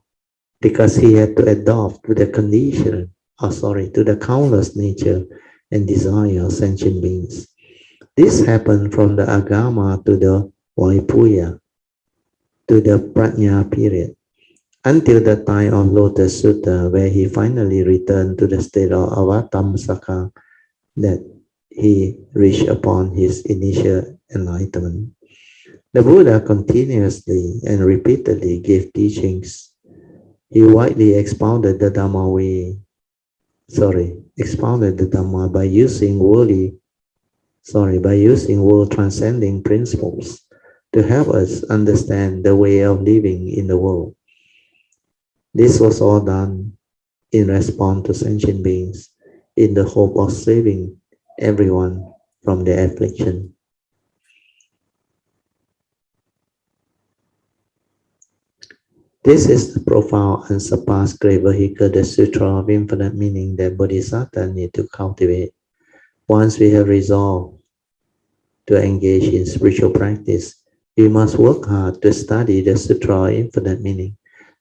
because he had to adapt to the to the countless nature and desire of sentient beings. This happened from the Agama to the Vaipuya to the Prajna period, until the time of Lotus Sutra, where he finally returned to the state of Avatamsaka that he reached upon his initial enlightenment. The Buddha continuously and repeatedly gave teachings. He widely expounded the Dhamma by using world transcending principles to help us understand the way of living in the world. This was all done in response to sentient beings in the hope of saving everyone from their affliction. This is the profound and surpassed great vehicle, the Sutra of Infinite Meaning that Bodhisattvas need to cultivate. Once we have resolved to engage in spiritual practice, we must work hard to study the Sutra of Infinite Meaning.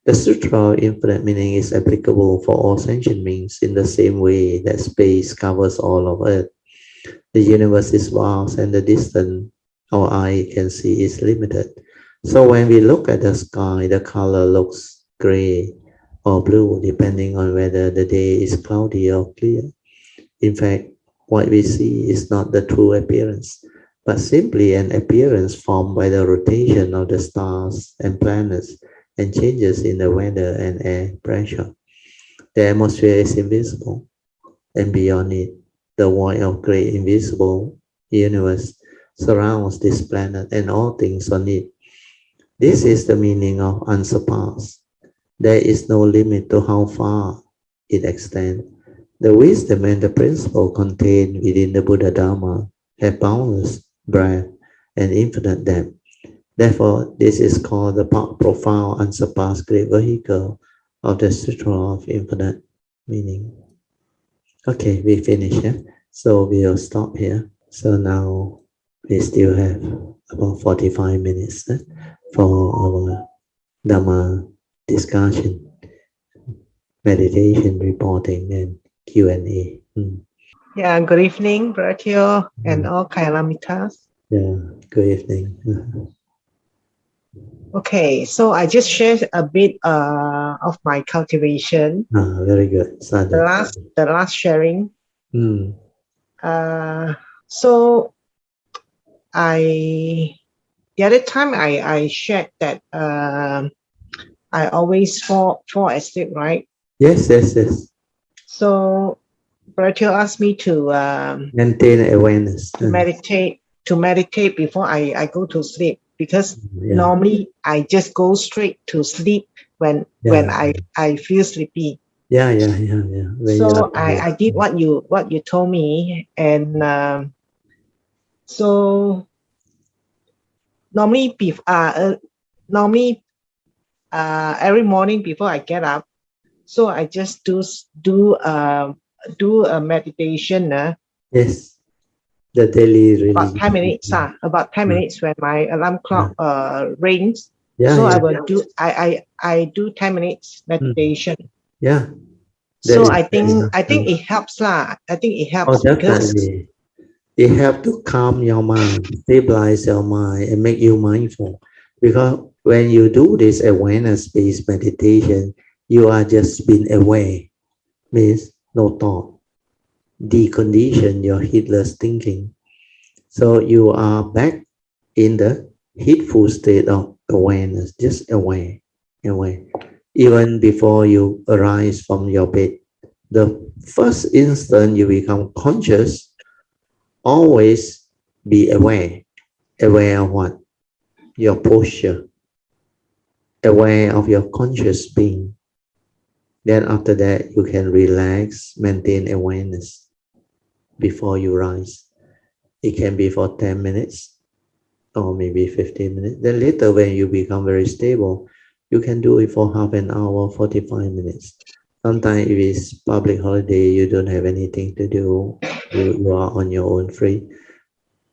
The Sutra of Infinite Meaning is applicable for all sentient beings in the same way that space covers all of Earth. The universe is vast and the distance our eye can see is limited. So when we look at the sky, the color looks gray or blue depending on whether the day is cloudy or clear. In fact, what we see is not the true appearance, but simply an appearance formed by the rotation of the stars and planets and changes in the weather and air pressure. The atmosphere is invisible, and beyond it, the void of great invisible universe surrounds this planet and all things on it. This is the meaning of unsurpassed. There is no limit to how far it extends. The wisdom and the principle contained within the Buddha Dhamma have boundless breadth and infinite depth. Therefore, this is called the profound, unsurpassed great vehicle of the Sutra of Infinite Meaning. Okay, we finished. Yeah? So we'll stop here. So now we still have about 45 minutes. for our Dhamma discussion, meditation, reporting, and Q&A. Yeah, good evening, Bratio and Mm. all Kailamitas. Yeah, good evening. Okay, so I just shared a bit of my cultivation. Very good. Sadhu. The last sharing. Mm. Uh, so I the other time I shared that I always fall asleep, right? Yes, yes, yes. So Bratio asked me Maintain awareness. to meditate before I go to sleep, because Yeah, normally I just go straight to sleep when yeah, I feel sleepy. yeah, yeah, yeah, yeah. When you are So tired. I did what you told me, and so normally normally every morning before I get up, so I just do a meditation Yes, the daily about 10 religious minutes routine. about 10 Yeah, minutes when my alarm yeah, clock rings. yeah, So yeah. I do 10 minutes Mm. meditation. Yeah, that So is very enough. I think it helps lah. I think it Oh, helps because definitely. It helps to calm your mind, stabilize your mind, and make you mindful. Because when you do this awareness-based meditation, you are just being aware, means no thought, decondition your heedless thinking. So you are back in the heedful state of awareness, just aware, aware. Even before you arise from your bed, the first instant you become conscious, always be aware. Aware of what? Your posture, aware of your conscious being. Then after that, you can relax, maintain awareness before you rise. It can be for 10 minutes or maybe 15 minutes. Then later when you become very stable, you can do it for half an hour, 45 minutes. Sometimes if it's public holiday, you don't have anything to do, you are on your own free.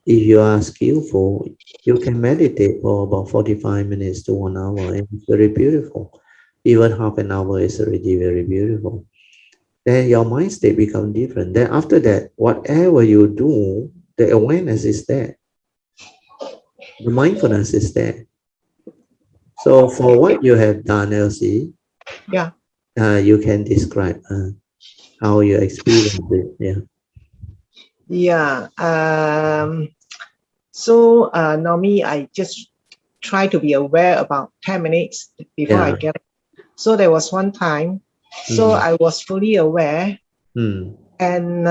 If you are skillful, you can meditate for about 45 minutes to 1 hour, and it's very beautiful. Even half an hour is already very beautiful. Then your mind state become different. Then after that, whatever you do, the awareness is there. The mindfulness is there. So for what you have done, Elsie, yeah. you can describe how you experience it. Yeah. Yeah. So normally I just try to be aware about 10 minutes before I Yeah. get up. So there was one time, so Mm. I was fully aware, Mm. and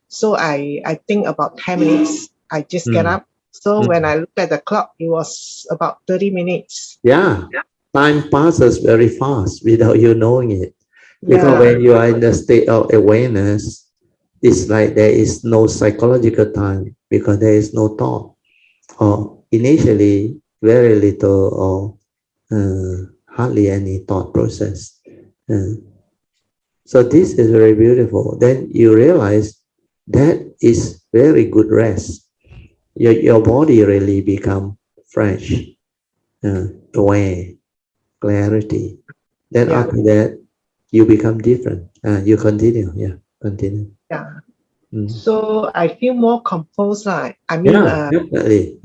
so I think about 10 minutes I just get Mm. up. So when Mm. I looked at the clock, it was about 30 minutes. Yeah. Time passes very fast without you knowing it. Because Yeah. when you are in the state of awareness, it's like there is no psychological time because there is no thought, or initially very little or hardly any thought process. Uh, so this is very beautiful. Then you realize that is very good rest. Your body really become fresh, aware, clarity. Then Yeah. after that, you become different. You continue. Yeah, continue. Yeah. Mm. So I feel more composed. Yeah, definitely.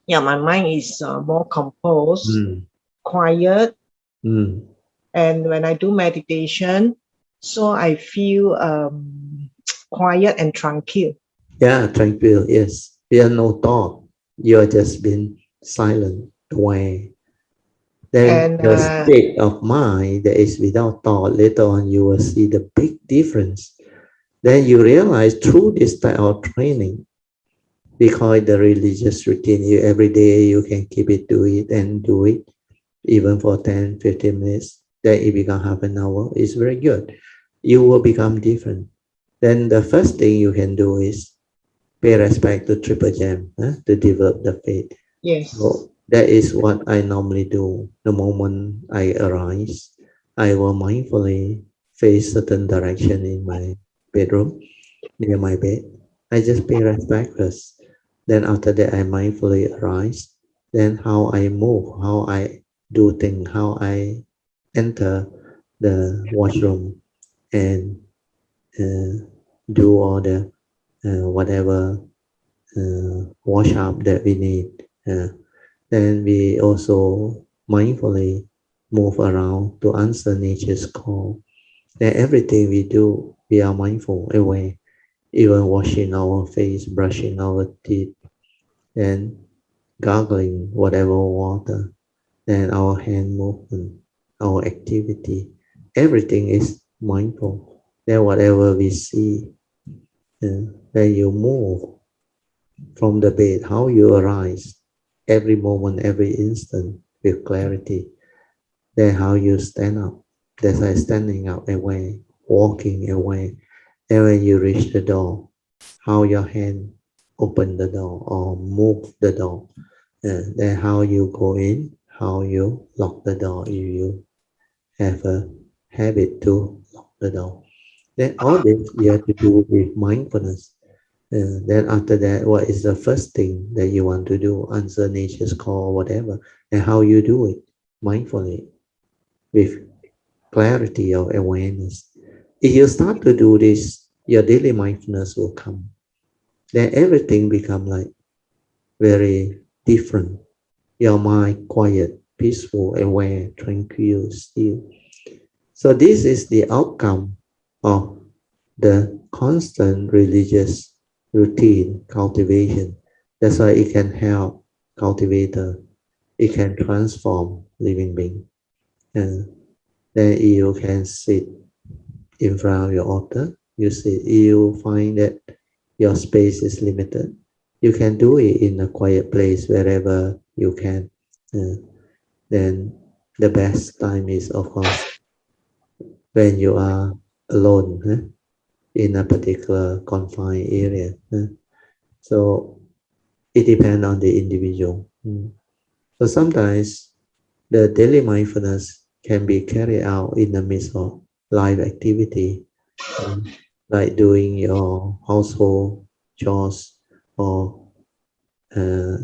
Yeah, my mind is more composed, Mm. quiet, Mm. and when I do meditation, so I feel quiet and tranquil. Yeah, tranquil. Yes. There are no thought. You're just being silent, aware. Then And the state of mind that is without thought, later on you will see the big difference. Then you realize through this type of training, we call it the religious routine. You every day you can keep it, do it and do it, even for 10, 15 minutes. Then it become half an hour. It's very good. You will become different. Then the first thing you can do is pay respect to Triple Gem, to develop the faith. yes, So that is what I normally do. The moment I arise, I will mindfully face certain direction in my bedroom, near my bed. I just pay respect first. Then after that, I mindfully arise. Then how I move, how I do things, how I enter the washroom and uh, do all the whatever wash up that we need. Then we also mindfully move around to answer nature's call. Then everything we do, we are mindful, aware, even washing our face, brushing our teeth, and gargling whatever water, then our hand movement, our activity, everything is mindful. Then whatever we see, when you move from the bed, how you arise, every moment, every instant with clarity. Then how you stand up, that's like standing up away, walking away. And when you reach the door, how your hand open the door or move the door. Then how you go in, how you lock the door if you have a habit to lock the door. Then all this you have to do with mindfulness. Then after that, what is the first thing that you want to do? Answer nature's call or whatever. And how you do it? Mindfully, with clarity of awareness. If you start to do this, your daily mindfulness will come. Then everything become like very different. Your mind quiet, peaceful, aware, tranquil, still. So this is the outcome of the constant religious routine cultivation. That's why it can help cultivator. It can transform living being. And then you can sit in front of your altar. You sit. You find that your space is limited. You can do it in a quiet place wherever you can. Uh, then the best time is, of course, when you are alone in a particular confined area. So it depends on the individual. So sometimes the daily mindfulness can be carried out in the midst of life activity, uh, like doing your household chores or uh,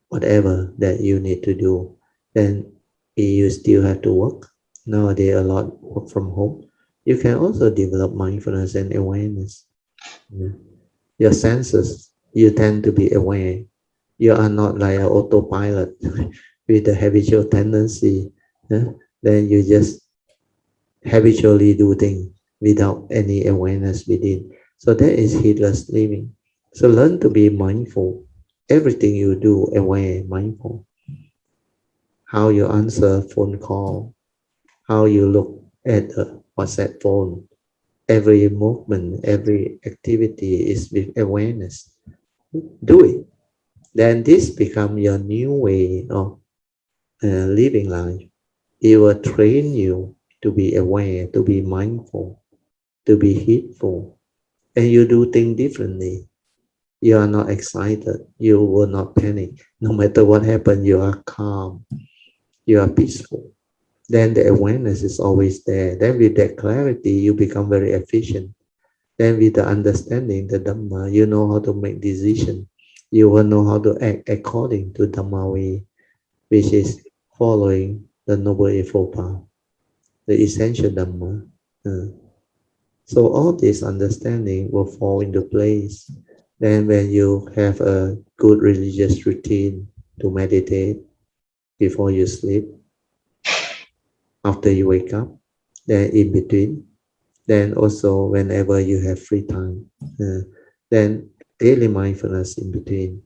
whatever that you need to do. Then you still have to work. Nowadays, a lot work from home. You can also develop mindfulness and awareness. Yeah. Your senses, you tend to be aware. You are not like an autopilot with a habitual tendency. Yeah. Then you just habitually do things without any awareness within. So that is heedless living. So learn to be mindful. Everything you do, aware, mindful. How you answer phone call, how you look at a WhatsApp phone. Every movement, every activity is with awareness. Do it. Then this become your new way of living life. It will train you to be aware, to be mindful, to be heedful, and you do things differently. You are not excited. You will not panic. No matter what happens, you are calm. You are peaceful. Then the awareness is always there. Then with that clarity, you become very efficient. Then with the understanding, the Dhamma, you know how to make decision. You will know how to act according to Dhamma way, which is following the Noble Eightfold Path, the essential Dhamma. Uh, so all this understanding will fall into place. Then when you have a good religious routine to meditate before you sleep, after you wake up, then in between, then also whenever you have free time, then daily mindfulness in between.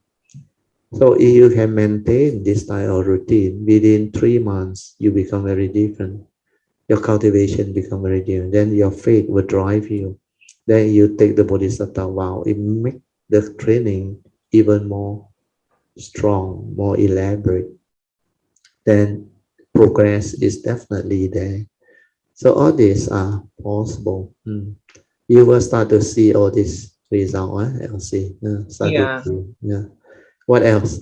So if you can maintain this style of routine, within 3 months, you become very different. Your cultivation become very different. Then your faith will drive you. Then you take the bodhisattva vow. It makes the training even more strong, more elaborate. Then progress is definitely there. So all these are possible. You will start to see all these results. I'll see. Start to Yeah. see. Yeah. What else?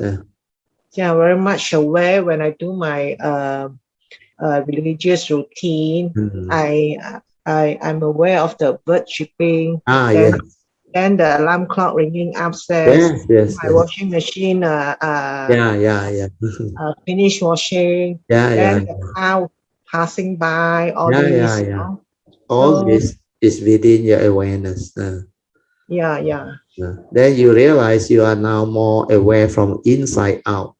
Yeah, very much aware when I do my religious routine. Mm. I'm aware of the bird chirping. Then Yes. Then the alarm clock ringing upstairs. Yes, yes, My yes. washing machine Yeah, yeah, yeah. finish washing. Yeah, yeah, Then the car passing by. All yeah, yeah, these, yeah. All So this is within your awareness. yeah, yeah. Then you realize you are now more aware from inside out.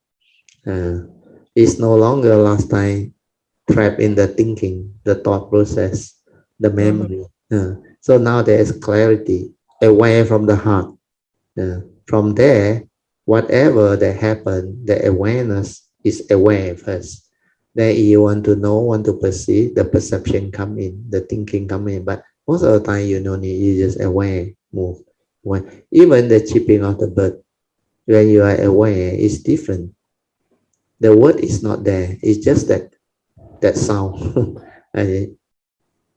It's no longer last time trapped in the thinking, the thought process, the Mm-hmm, memory. So now there is clarity, aware from the heart. From there, whatever that happened, the awareness is aware first. Then you want to know, want to perceive, the perception come in, the thinking come in. But most of the time, you don't need, you just aware, move. Even the chipping of the bird, when you are aware, is different. The word is not there. It's just that sound. I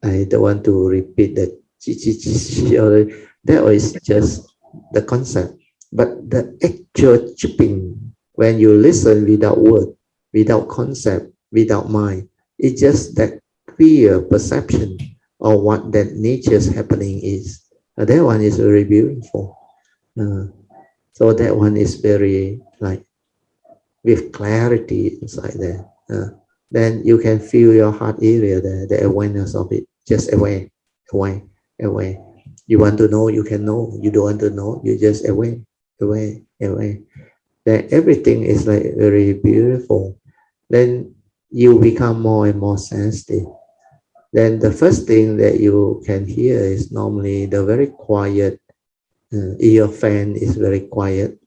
I don't want to repeat that chi chi chi chi or that is just the concept. But the actual chipping, when you listen without word, without concept, without mind, it's just that clear perception of what that nature's happening is. That one is very beautiful. Uh, so that one is very like with clarity inside there. Then you can feel your heart area there, the awareness of it, just aware, aware, aware. You want to know, you can know. You don't want to know, you just aware, aware, aware. Then everything is like very beautiful. Then you become more and more sensitive. Then the first thing that you can hear is normally the very quiet ear fan is very quiet.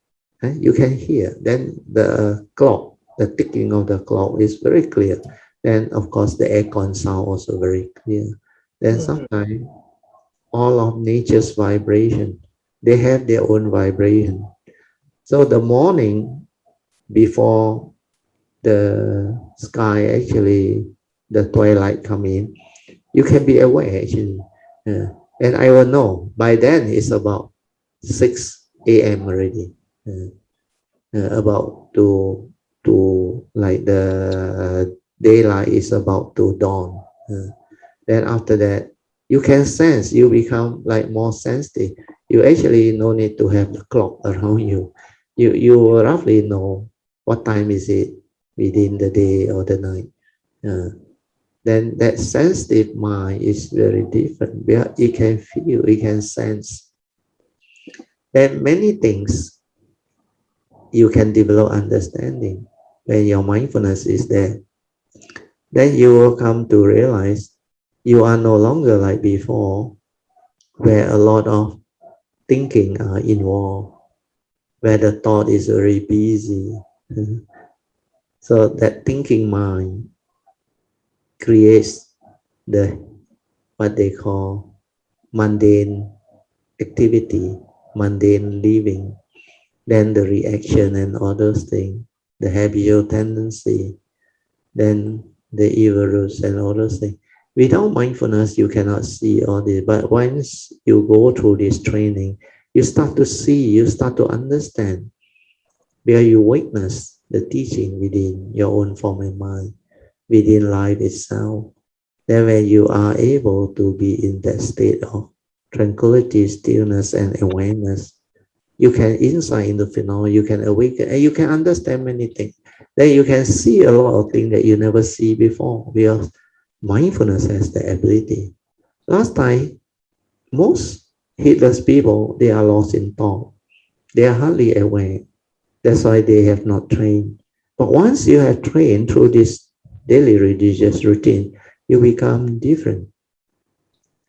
You can hear. Then the clock, the ticking of the clock is very clear. Then of course the aircon sound also very clear. Then mm-hmm, sometimes all of nature's vibration, they have their own vibration. So the morning before the sky actually the twilight come in, you can be aware actually. Uh, and I will know by then it's about 6 a.m. already. About to like the daylight is about to dawn. Then after that, you can sense, you become like more sensitive. You actually no need to have the clock around you. You roughly know what time is it within the day or the night. Uh, then that sensitive mind is very different. Where it can feel, it can sense. Then many things you can develop understanding when your mindfulness is there. Then you will come to realize you are no longer like before, where a lot of thinking are involved, where the thought is very busy. So that thinking mind creates the what they call mundane activity, mundane living, then the reaction and all those things, the habitual tendency, then the evil roots and all those things. Without mindfulness, you cannot see all this. But once you go through this training, you start to see, you start to understand, where you witness the teaching within your own form and mind, within life itself. Then when you are able to be in that state of tranquility, stillness, and awareness, you can insight into phenomena, you can awaken, and you can understand many things. Then you can see a lot of things that you never see before, because mindfulness has the ability. Last time, most heedless people, they are lost in thought. They are hardly aware. That's why they have not trained. But once you have trained through this daily religious routine, you become different.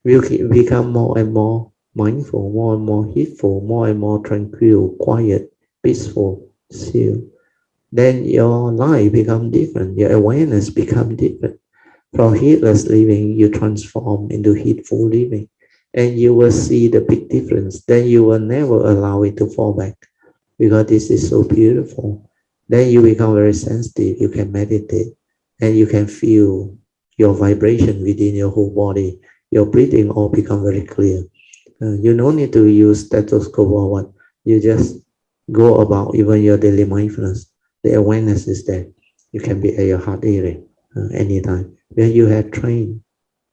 You become more and more mindful, more and more heedful, more and more tranquil, quiet, peaceful, still. Then your life become different. Your awareness become different. From heedless living, you transform into heedful living. And you will see the big difference. Then you will never allow it to fall back, because this is so beautiful. Then you become very sensitive. You can meditate and you can feel your vibration within your whole body. Your breathing all become very clear. You don't need to use stethoscope or what. You just go about even your daily mindfulness. The awareness is there. You can be at your heart area anytime. When you have trained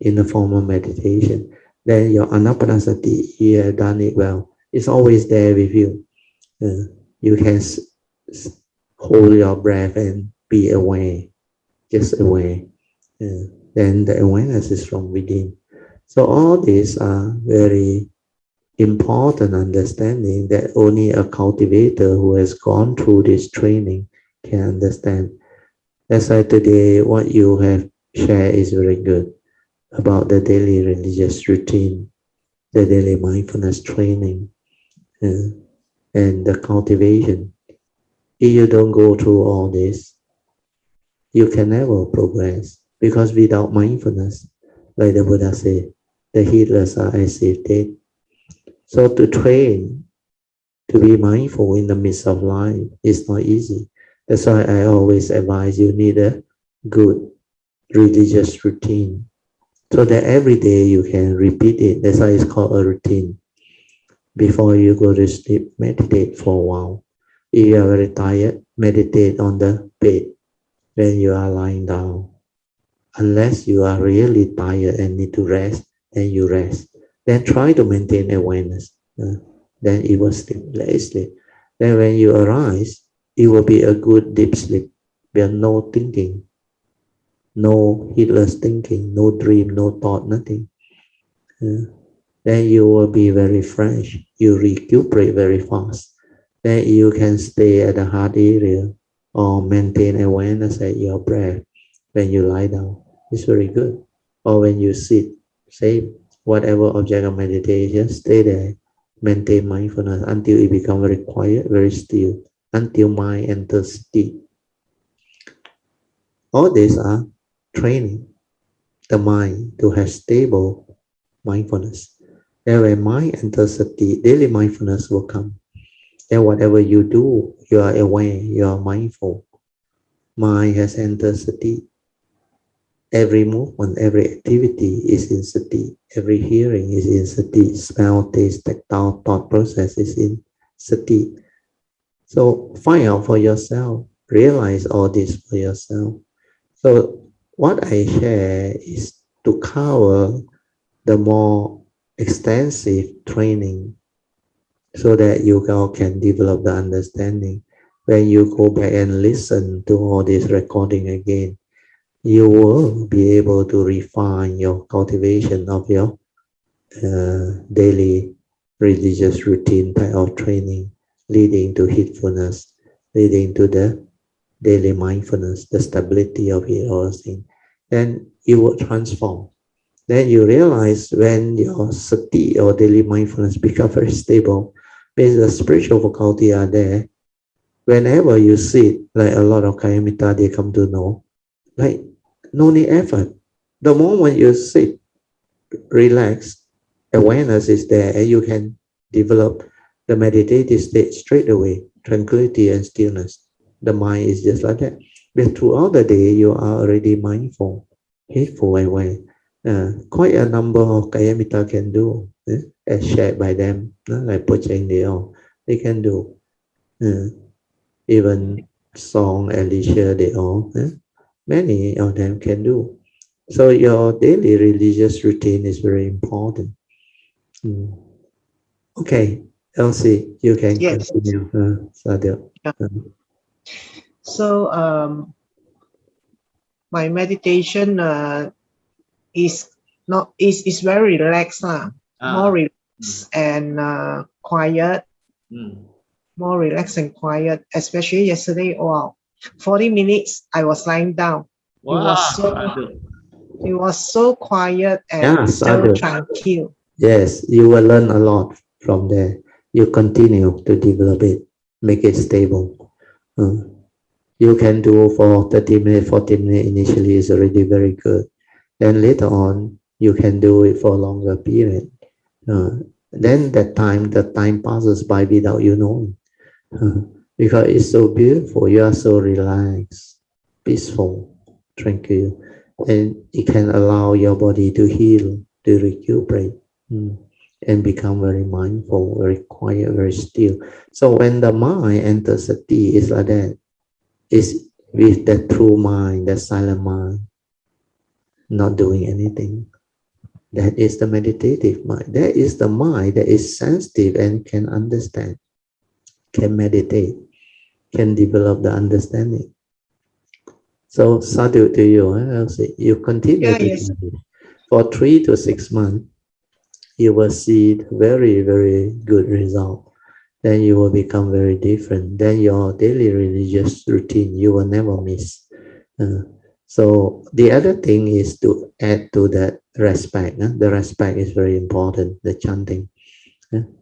in the form of meditation, then your anapanasati, you have done it well. It's always there with you. You can hold your breath and be aware, just aware. Uh, then the awareness is from within. So all these are very important understanding that only a cultivator who has gone through this training can understand. That's why today what you have shared is very good about the daily religious routine, the daily mindfulness training, uh, and the cultivation. If you don't go through all this, you can never progress because without mindfulness, like the Buddha said, the heedless are as if dead. So to train to be mindful in the midst of life is not easy. That's why I always advise you need a good religious routine so that every day you can repeat it. That's why it's called a routine. Before you go to sleep, meditate for a while. If you are very tired, meditate on the bed when you are lying down. Unless you are really tired and need to rest, then you rest. Then try to maintain awareness. Then it will sleep. Let it sleep. Then when you arise, it will be a good deep sleep. Where no thinking, no heedless thinking, no dream, no thought, nothing. Uh, then you will be very fresh. You recuperate very fast. Then you can stay at the heart area or maintain awareness at your breath when you lie down. It's very good. Or when you sit, say whatever object of meditation, stay there, maintain mindfulness until it becomes very quiet, very still, until mind enters deep. All these are training the mind to have stable mindfulness. Then when mind enters sati, daily mindfulness will come. Then whatever you do, you are aware, you are mindful. Mind has entered sati. Every movement, every activity is in sati. Every hearing is in sati. Smell, taste, tactile, thought process is in sati. So find out for yourself. Realize all this for yourself. So what I share is to cover the more extensive training so that you all can develop the understanding. When you go back and listen to all this recording again, you will be able to refine your cultivation of your daily religious routine type of training, leading to heedfulness, leading to the daily mindfulness, the stability of it all things. Then you will transform. Then you realize when your sati or daily mindfulness become very stable, means the spiritual faculty are there. Whenever you sit, like a lot of Kayamita, they come to know, like no need effort. The moment you sit, relax, awareness is there, and you can develop the meditative state straight away, tranquility and stillness. The mind is just like that. But throughout the day, you are already mindful, hateful aware. Quite a number of Kayamita can do, as shared by them, like Pocheng they all, they can do. Uh, Even Song, Alicia, they all, many of them can do. So your daily religious routine is very important. Mm. Okay, Elsie, you can Yes. continue. Sadio. Yeah. Uh, So my meditation is not is very relaxed, more mm, relaxed and quiet, mm. more relaxed and quiet. Especially yesterday, wow, 40 minutes I was lying down. It Wow, was so Sadhu. it was so quiet Yeah, and so Sadhu. tranquil. Yes, you will learn a lot from there. You continue to develop it, make it stable. Uh, you can do for 30 minutes, 40 minutes initially is already very good. Then later on, you can do it for a longer period. Then the time passes by without you knowing. Because it's so beautiful, you are so relaxed, peaceful, tranquil, and it can allow your body to heal, to recuperate, and become very mindful, very quiet, very still. So when the mind enters sati, it's like that. It's with the true mind, the silent mind, not doing anything. That is the meditative mind. That is the mind that is sensitive and can understand, can meditate, can develop the understanding. So sadhu to you, Elsie. You continue Yeah, to yes. do this. For 3 to 6 months, you will see very, very good result. Then you will become very different. Then your daily religious routine, you will never miss. Uh, so the other thing is to add to that respect. The respect is very important, the chanting.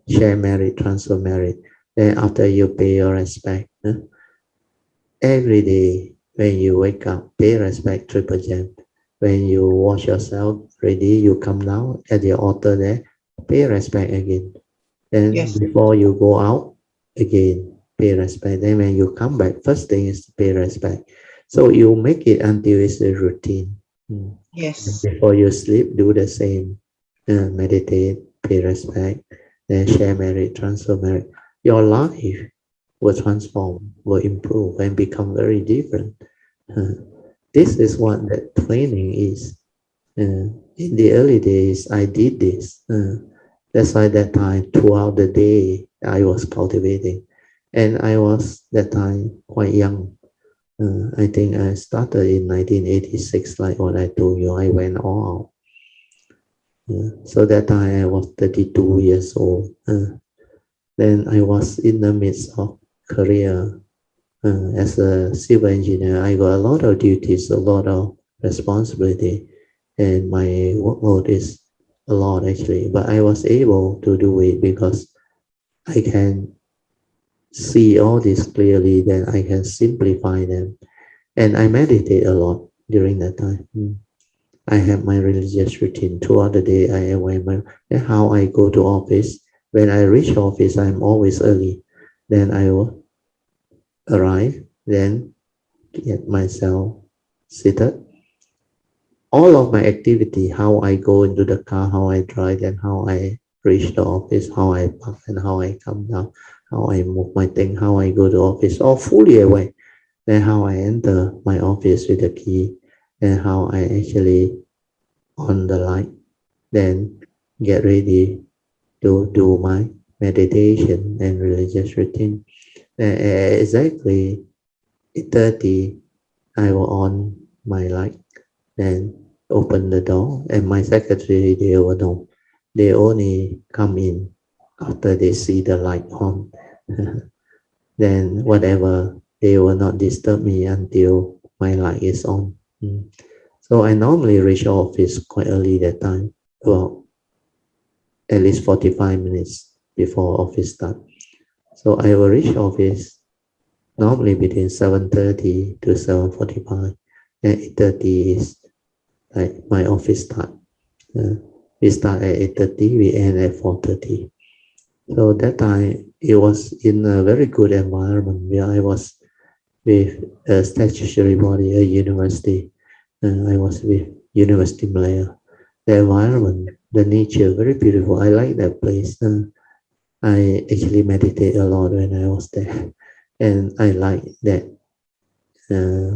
Share merit, transfer merit. Then after you pay your respect, every day when you wake up, pay respect, triple jump. When you wash yourself ready, you come down at the altar there, pay respect again. Then Yes. before you go out, again, pay respect. Then when you come back, first thing is to pay respect. So you make it until it's a routine. Mm. Yes. Before you sleep, do the same. Meditate, pay respect, then share merit, transfer merit. Your life will transform, will improve, and become very different. Uh, this is what that training is. In the early days, I did this. That's why that time, throughout the day, I was cultivating. And I was that time quite young. I think I started in 1986, like what I told you. I went all out. So that time I was 32 years old. Then I was in the midst of career as a civil engineer. I got a lot of duties, a lot of responsibility, and my workload is a lot actually. But I was able to do it because I can see all this clearly. Then I can simplify them, and I meditate a lot during that time. I have my religious routine throughout the day. I aware my how I go to office. When I reach office, I'm always early. Then I will arrive. Then get myself seated. All of my activity, how I go into the car, how I drive, and how I reach the office, how I park, and how I come down, how I move my thing, how I go to office, all fully aware. Then how I enter my office with the key, and how I actually on the light, then get ready to do my meditation and religious routine. Exactly 8:30, I will on my light, then open the door, and my secretary, they will know. They only come in after they see the light on. Then whatever, they will not disturb me until my light is on. So I normally reach office quite early that time, about at least 45 minutes before office start. So I will reach office normally between 7:30 to 7:45. And 8:30 is like my office start. Uh, we start at 8:30, we end at 4:30. So that time it was in a very good environment where I was with a statutory body, a university. I was with University Malaya. The environment, the nature, very beautiful. I like that place. I actually meditate a lot when I was there, and I like that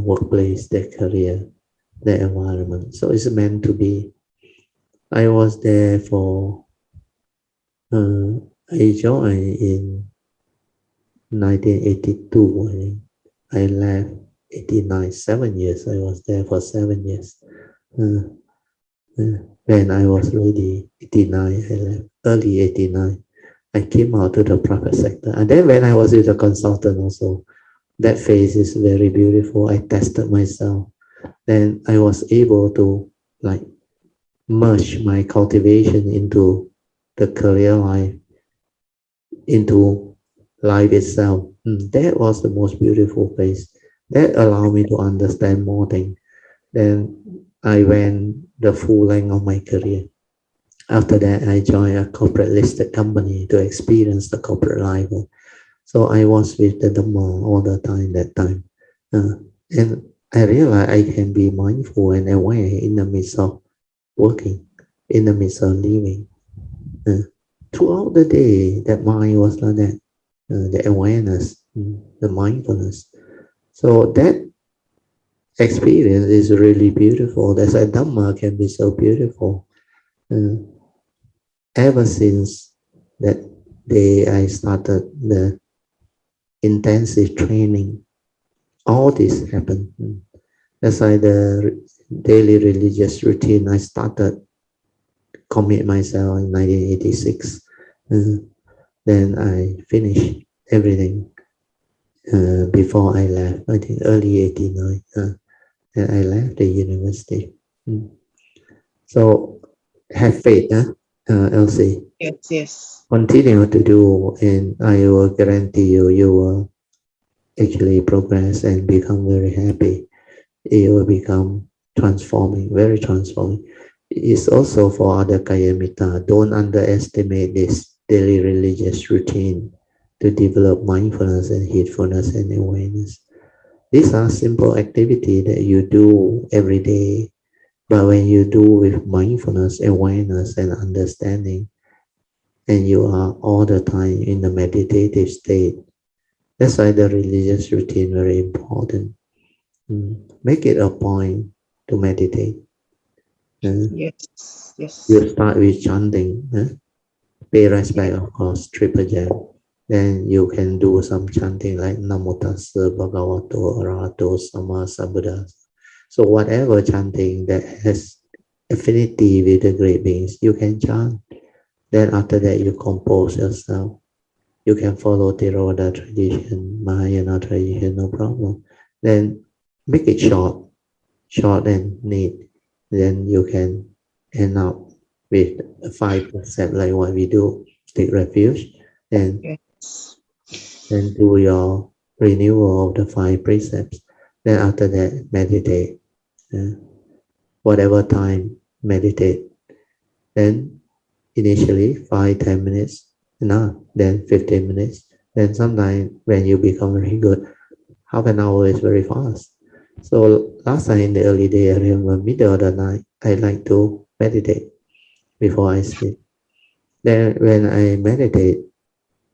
workplace, that career, that environment. So it's meant to be. I was there for uh, I joined in 1982. I think I left 89, 7 years. I was there for 7 years. Uh, when I was ready, 89, I left early 89. I came out to the private sector, and then when I was with a consultant also, that phase is very beautiful. I tested myself. Then I was able to like merge my cultivation into the career life, into life itself. That was the most beautiful phase. That allowed me to understand more things. Then I went the full length of my career. After that, I joined a corporate listed company to experience the corporate life. So I was with the Dhamma all the time that time. And I realized I can be mindful and aware in the midst of working, in the midst of living. Uh, Throughout the day, that mind was like that, the awareness, the mindfulness. So that experience is really beautiful. That's why Dhamma can be so beautiful. Uh, Ever since that day I started the intensive training, all this happened. As I the daily religious routine, I started commit myself in 1986. Uh, then I finished everything before I left. I think early 89. And I left the university. Mm. So have faith, Elsie. Yes, yes. Continue to do, and I will guarantee you, you will actually progress and become very happy. It will become transforming, very transforming. It's also for other Kayamita. Don't underestimate this daily religious routine to develop mindfulness and heedfulness and awareness. These are simple activities that you do every day, but when you do with mindfulness, awareness, and understanding, and you are all the time in the meditative state, that's why the religious routine is very important. Make it a point to meditate. Uh, Yes, yes. you start with chanting, pay Yeah, respect, of course, triple jam. Then you can do some chanting like Namo Tassa Bhagavato Arahato Sama Sambuddhasa. So whatever chanting that has affinity with the great beings, you can chant. Then after that, you compose yourself. You can follow Theravada tradition, Mahayana tradition, no problem. Then make it short and neat. Then you can end up with a 5 concept like what we do, take refuge, and yes. then do your renewal of the 5 precepts. Then after that, meditate. Uh, whatever time, meditate. Then initially 5-10 minutes, enough. Then 15 minutes. Then sometimes when you become very good, half an hour is very fast. So last time in the early day, I remember middle of the night, I like to meditate before I sleep. Then when I meditate,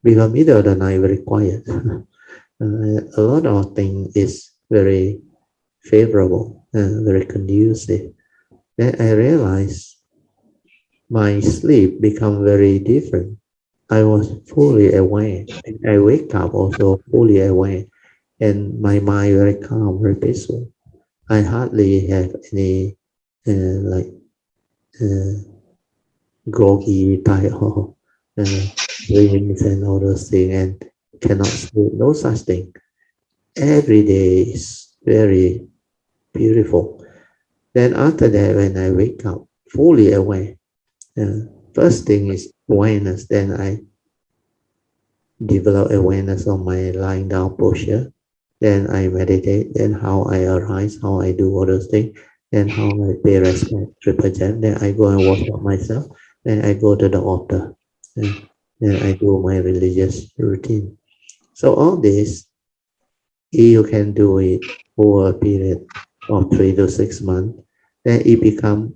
because middle of the night very quiet, a lot of things is very favorable, very conducive. Then I realized my sleep become very different. I was fully aware. I wake up also fully aware, and my mind very calm, very peaceful. I hardly have any like uh, groggy type of uh, dreams and all those things, and cannot sleep. No such thing. Every day is very beautiful. Then after that, when I wake up, fully aware, first thing is awareness. Then I develop awareness of my lying down posture. Then I meditate. Then how I arise, how I do all those things. Then how I pay respect, triple jam. Then I go and wash up myself. Then I go to the altar. And then I do my religious routine. So all this, you can do it over a period of 3 to 6 months. Then it become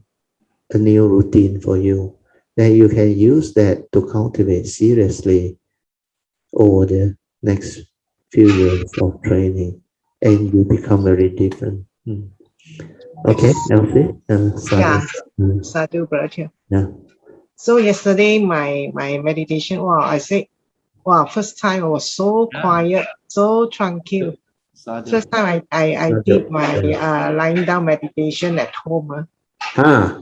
a new routine for you. Then you can use that to cultivate seriously over the next few years of training, and you become very different. Okay, Yes. Elsie, Yeah, Sadhu. Mm, sadhu, brother. yeah, So yesterday, my meditation, wow, I said, wow, first time I was so quiet, so tranquil. First time I did Sadhu. my Yeah. lying down meditation at home. Ah,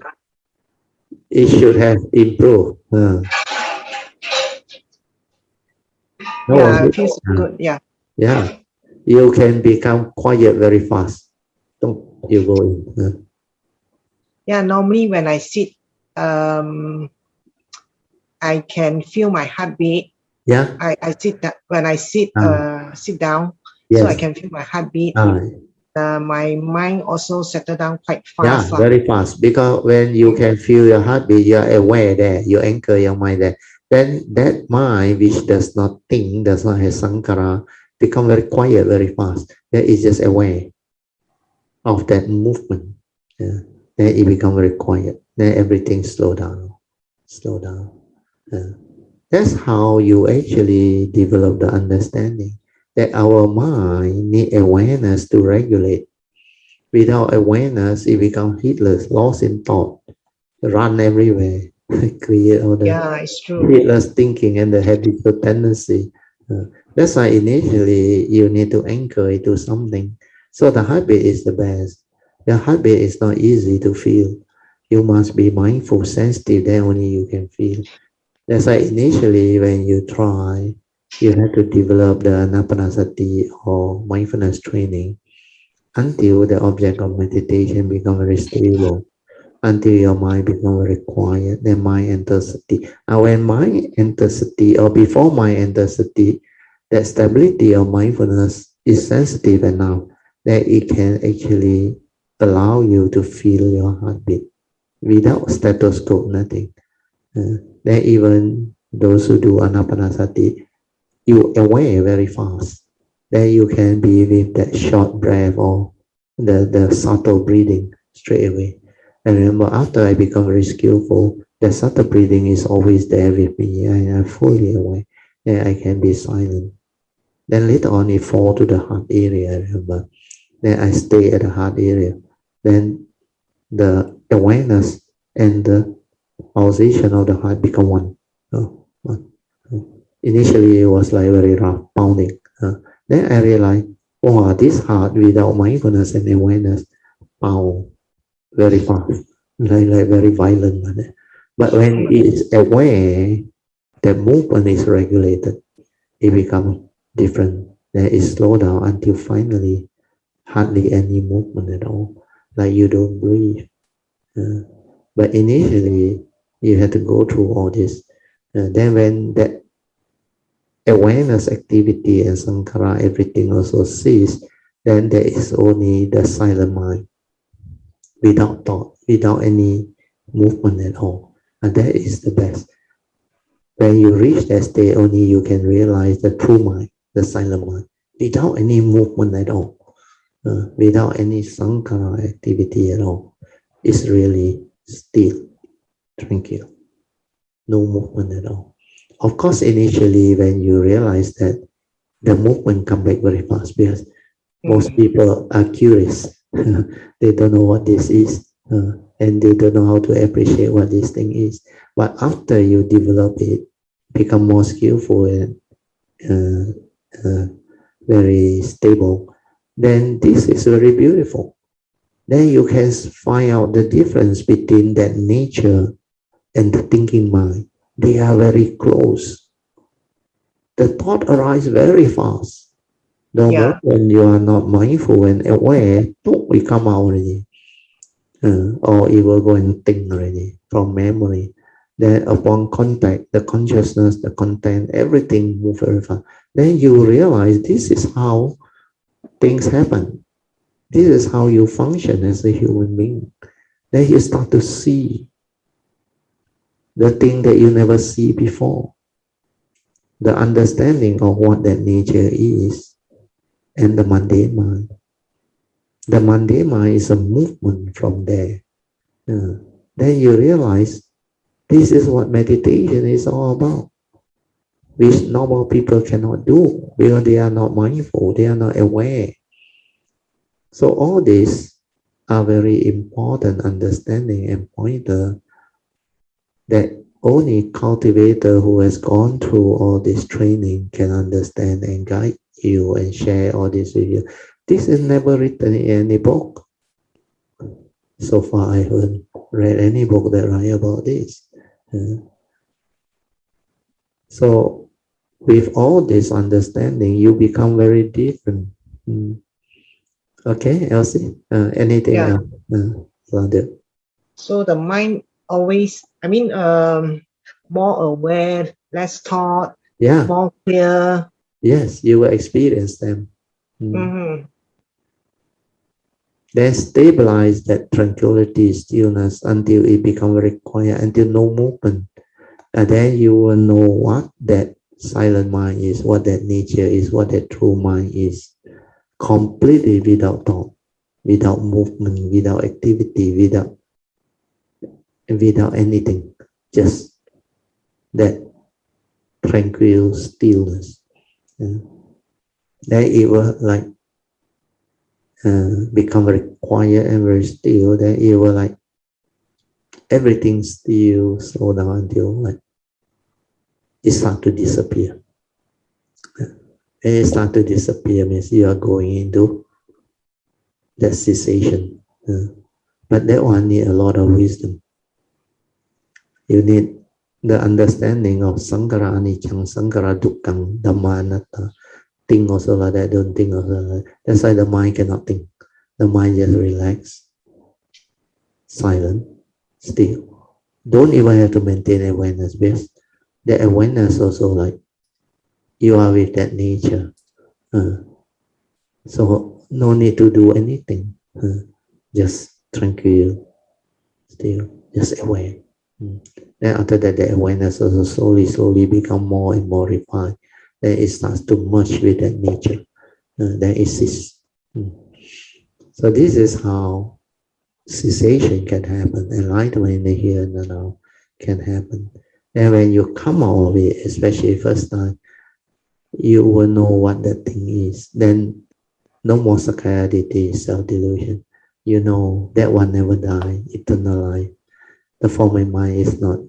it should have improved. No, was Yeah, it it? feels good. Yeah. Yeah, you can become quiet very fast. Don't you go in? Yeah, normally when I sit, um, I can feel my heartbeat. Yeah, I sit that when I ah, sit down, so I yes, can feel my heartbeat. ah, My mind also settle down quite yeah, fast. very fast. Because when you can feel your heartbeat, you are aware there, you anchor your mind there. Then that mind, which does not think, does not have sankara, become very quiet very fast. Then it's just aware of that movement. Yeah. Then it become very quiet. Then everything slow down, slow down. Yeah. That's how you actually develop the understanding that our mind need awareness to regulate. Without awareness, it becomes heedless, lost in thought. run everywhere, create all the Yeah, it's true. heedless thinking and the habitual tendency. That's why initially you need to anchor it to something. So the heartbeat is the best. The heartbeat is not easy to feel. You must be mindful, sensitive, then only you can feel. That's why initially when you try, you have to develop the anapanasati or mindfulness training until the object of meditation become very stable, until your mind become very quiet, then mind enters sati. And when mind enters sati, or before mind enters sati, that stability of mindfulness is sensitive enough that it can actually allow you to feel your heartbeat without stethoscope, nothing. Then even those who do anapanasati, you aware very fast. Then you can be with that short breath or the subtle breathing straight away. And remember, after I become very skillful, the subtle breathing is always there with me. I am fully aware. Then I can be silent. Then later on, it fall to the heart area. Remember, then I stay at the heart area. Then the awareness and the pulsation of the heart become one. One. Initially, it was like very rough, pounding. Then I realized, wow, this heart without mindfulness and awareness, pound very fast, like very violent. But when it is aware, the movement is regulated. It becomes different. Then it slow down until finally hardly any movement at all, like you don't breathe. Uh, but initially, you have to go through all this. Then when that awareness activity and sankhara, everything also cease, then there is only the silent mind without thought, without any movement at all. And that is the best. When you reach that state, only you can realize the true mind, the silent mind, without any movement at all, without any sankhara activity at all. It's really still, tranquil, no movement at all. Of course, initially, when you realize that, the movement come back very fast because most people are curious. They don't know what this is, and they don't know how to appreciate what this thing is. But after you develop it, become more skillful and uh, uh, very stable, then this is very beautiful. Then you can find out the difference between that nature and the thinking mind. They are very close. The thought arises very fast. The Yeah. moment you are not mindful and aware, boom, we come out already. Or it will go and think already from memory. Then upon contact, the consciousness, the content, everything move very fast. Then you realize this is how things happen. This is how you function as a human being. Then you start to see the thing that you never see before. The understanding of what that nature is and the mundane mind. The mundane mind is a movement from there. Then you realize this is what meditation is all about, which normal people cannot do because they are not mindful, they are not aware. So all these are very important understanding and pointer that only cultivator who has gone through all this training can understand and guide you and share all this with you. This is never written in any book. So far, I haven't read any book that write about this. So with all this understanding, you become very different. Okay, Elsie, anything Yeah. else? London? So the mind always, more aware, less thought, Yeah, more clear. yes, you will experience them. Mm. Mm-hmm. Then stabilize that tranquility, stillness until it become very quiet, until no movement. And then you will know what that silent mind is, what that nature is, what that true mind is. Completely without thought, without movement, without activity, without anything. Just that tranquil stillness. Yeah. Then it will like become very quiet and very still. Then it will like everything still slow down until like it start to disappear. When it start to disappear means you are going into that cessation. But that one need a lot of wisdom. You need the understanding of Sankara Anichang, Sankara Dukkang, Dhamma Anatta. Think also like that, don't think also like that. That's why the mind cannot think. The mind just relax, silent, still. Don't even have to maintain awareness because the awareness also like you are with that nature. So no need to do anything. Just tranquil, still, just aware. Then after that, the awareness also slowly become more and more refined. Then it starts to merge with that nature. Then it ceases. So this is how cessation can happen. Enlightenment in the here and the now can happen. And when you come out of it, especially first time, you will know what that thing is. Then no more sakayaditi, self-delusion. You know that one never die, eternal life. The form of mind is not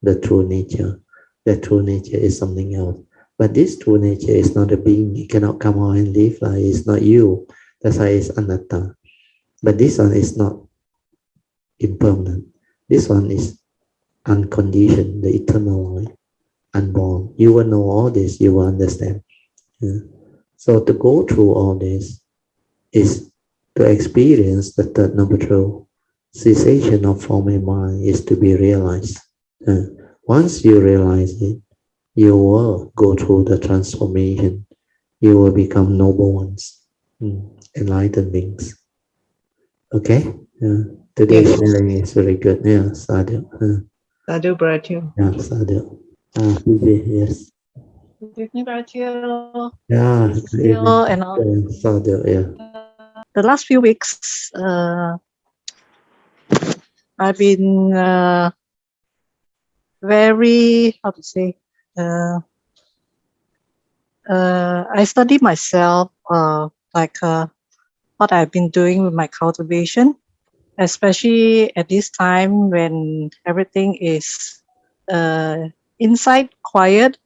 the true nature. The true nature is something else. But this true nature is not a being. It cannot come out and live like it's not you. That's why it's anatta. But this one is not impermanent. This one is unconditioned, the eternal life, unborn. You will know all this, you will understand. So to go through all this is to experience the third noble truth. Cessation of form and mind is to be realized. Once you realize it, you will go through the transformation. You will become noble ones, enlightened beings. Okay? Today's Yes. sharing is very good. Yeah, sadhu. Sadhu, Brother. Yeah, sadhu. Yes. Good evening, Rachel. Yeah, good evening. And all. Sadhu, yeah. The last few weeks, I've been very, how to say, I study myself, what I've been doing with my cultivation, especially at this time when everything is inside quiet,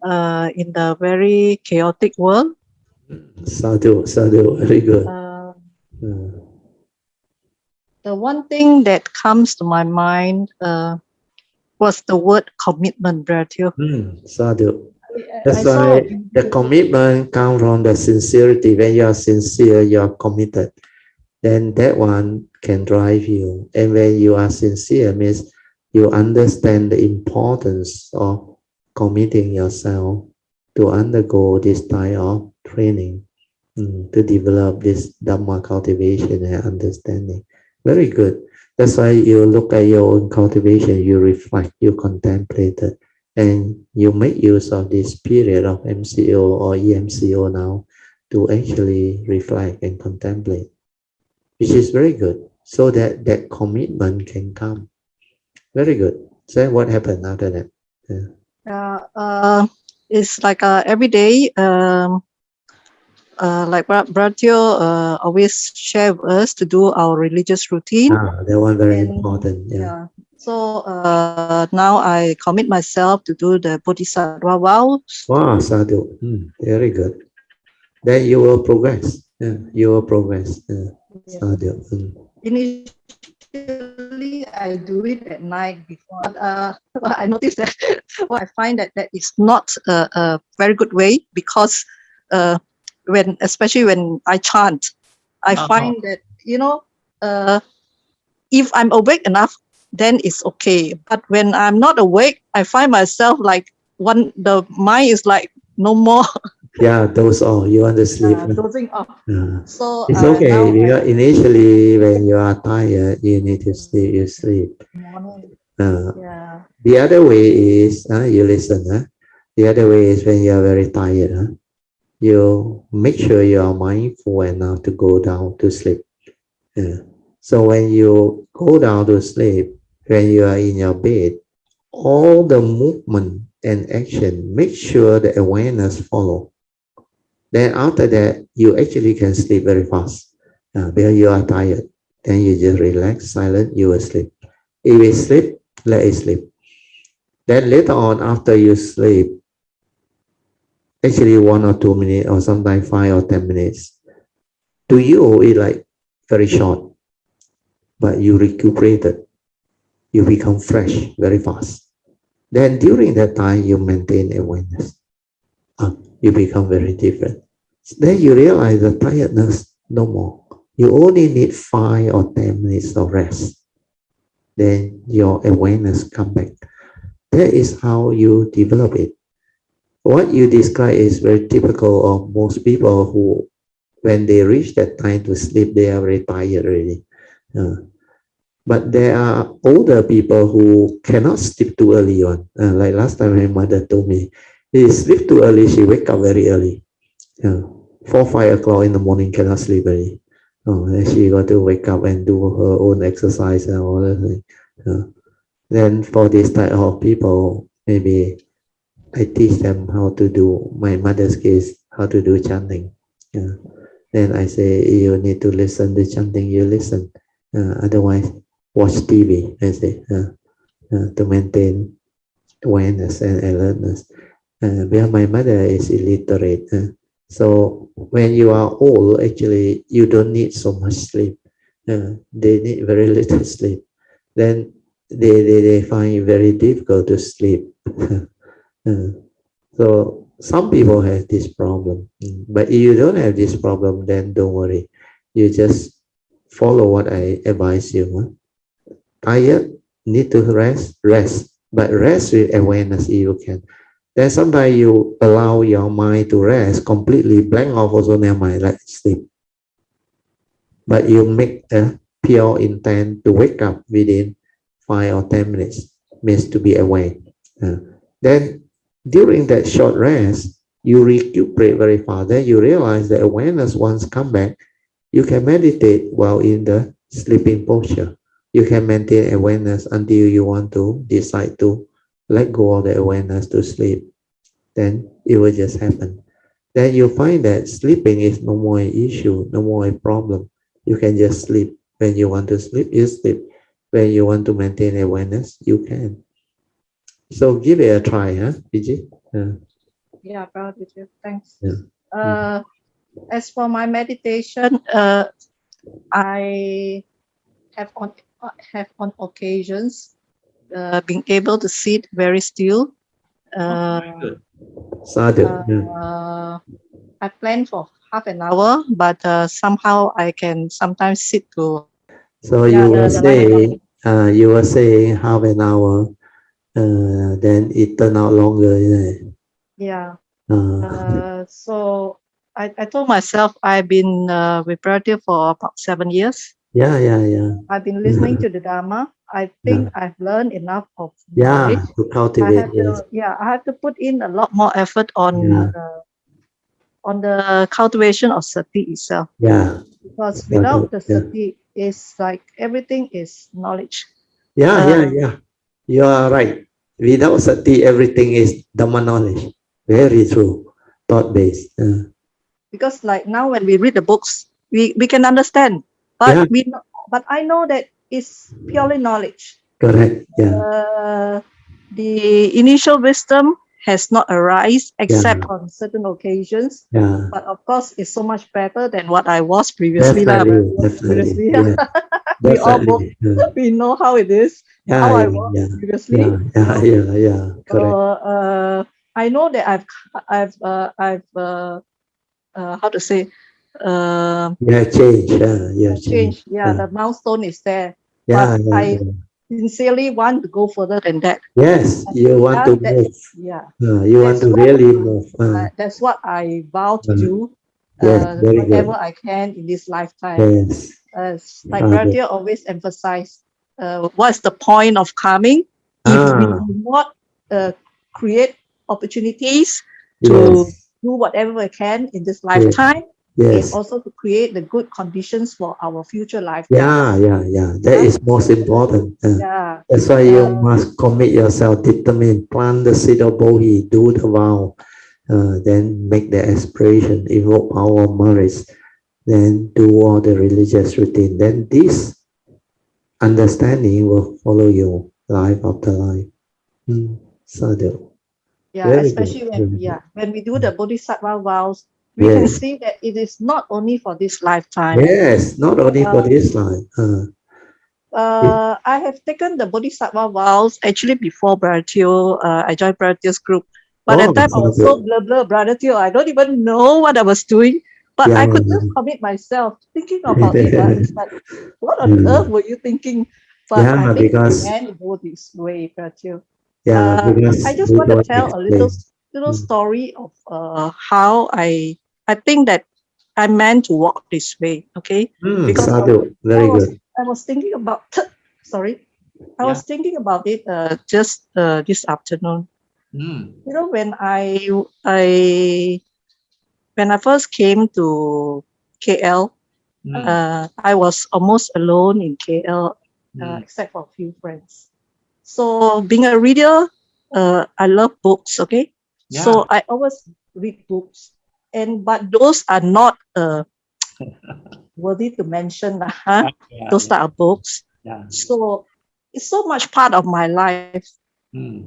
in the very chaotic world. Sadhu, very good. The one thing that comes to my mind was the word commitment, Bertil. Sadhu. That's why the commitment comes from the sincerity. When you are sincere, you are committed. Then that one can drive you. And when you are sincere, means you understand the importance of committing yourself to undergo this type of training, to develop this Dhamma cultivation and understanding. Very good. That's why you look at your own cultivation, you reflect, you contemplate it, and you make use of this period of MCO or EMCO now to actually reflect and contemplate, which is very good, so that that commitment can come. Very good. So what happened after that? It's like every day, like Bertil always share with us to do our religious routine. That one very important. Yeah. So now I commit myself to do the Bodhisattva vows. Wow, sadhu. Very good. Then you will progress. Yeah, you will progress. Sadhu. Initially, I do it at night before. I noticed that I find that is not a very good way, because especially when I chant, I find that if I'm awake enough, then it's okay. But when I'm not awake, I find myself like the mind is like no more. Yeah, doze off. You want to sleep. Dozing off. So it's okay. Because initially, when you are tired, you need to sleep. You sleep. The other way is you listen. The other way is when you are very tired. You make sure you are mindful enough to go down to sleep. So when you go down to sleep, when you are in your bed, all the movement and action, make sure the awareness follow. Then after that, you actually can sleep very fast because you are tired. Then you just relax, silent, you will sleep. If it sleep, let it sleep. Then later on, after you sleep, actually 1 or 2 minutes, or sometimes 5 or 10 minutes, to you it like very short, but you recuperated. You become fresh very fast. Then during that time, you maintain awareness. You become very different. Then you realize the tiredness no more. You only need 5 or 10 minutes of rest. Then your awareness come back. That is how you develop it. What you describe is very typical of most people who, when they reach that time to sleep, they are very tired already. But there are older people who cannot sleep too early on. Like last time my mother told me, she sleep too early, she wake up very early. 4, 5 o'clock in the morning cannot sleep already. Then she got to wake up and do her own exercise and all that thing. Then for this type of people, maybe I teach them how to do, my mother's case, how to do chanting. Then I say, you need to listen to chanting, you listen. Otherwise, watch TV, I say, to maintain awareness and alertness. Because my mother is illiterate. So when you are old, actually, you don't need so much sleep. They need very little sleep. Then they find it very difficult to sleep. So some people have this problem. But if you don't have this problem, then don't worry. You just follow what I advise you. Tired, need to rest, rest. But rest with awareness if you can. Then sometimes you allow your mind to rest completely, blank off also never mind, like sleep. But you make a pure intent to wake up within 5 or 10 minutes, means to be awake. Then during that short rest, you recuperate very fast. Then you realize that awareness once come back, you can meditate while in the sleeping posture. You can maintain awareness until you want to decide to let go of the awareness to sleep. Then it will just happen. Then you find that sleeping is no more an issue, no more a problem. You can just sleep. When you want to sleep, you sleep. When you want to maintain awareness, you can. So give it a try, huh, Fiji? Yeah, proud with you. Thanks. Yeah. As for my meditation, I have on occasions being able to sit very still. Sadhu. I plan for half an hour, but somehow I can sometimes sit to. So Yeah, you were saying half an hour, then it turned out longer, isn't it? Yeah. So I told myself I've been with Pratyam for about 7 years. Yeah. I've been listening to the Dharma. I think I've learned enough of Yeah, knowledge. to cultivate. I have to put in a lot more effort on the cultivation of sati itself. Yeah. Because without the sati, it's like everything is knowledge. Yeah. You are right. Without sati, everything is Dhamma knowledge. Very true. Thought based. Because like now when we read the books, we can understand, but but I know that it's purely knowledge. Correct. Yeah. The initial wisdom has not arisen except on certain occasions. Yeah. But of course, it's so much better than what I was previously. Definitely. Yeah. We all both we know how it is. How I was previously. Yeah. Correct. I know that I've how to say. Change. Yeah, the milestone is there. Yeah. But I sincerely want to go further than that. Yes, you want to move. Yeah. You want to really move. That's what I vow to do. Yes, very whatever good. I can in this lifetime. Yes. Like Bharatiya always emphasize, what's the point of coming if we do not create opportunities to do whatever we can in this lifetime, and also to create the good conditions for our future lifetime. Yeah. That is most important. That's why you must commit yourself, determine, plant the seed of Bodhi, do the vow, then make the aspiration, evoke power of marriage, then do all the religious routine. Then this understanding will follow you life after life. Sadhu. Yeah, Very good. especially when Very good. when we do the bodhisattva vows, we can Yes. see that it is not only for this lifetime. Yes. Not only for Uh, this life. I have taken the bodhisattva vows actually before Brother Teo. I joined Brother Teo's group, but Oh, at that time I was so Sadhu. blah blah Brother Teo. I don't even know what I was doing, but Yeah. I could just commit myself thinking about it. It's like, what on earth were you thinking? But I Yeah, think it because can go this way, Brother Teo. yeah, I because just we want to don't tell a explain. little story of how I think that I'm meant to walk this way. Okay, because Sadhu. I Very was good. I was thinking about sorry, I was thinking about it just this afternoon. You know, when I first came to KL, I was almost alone in KL, except for a few friends. So being a reader, I love books. Okay, so I always read books, but those are not worthy to mention, huh? Those type of books. So it's so much part of my life.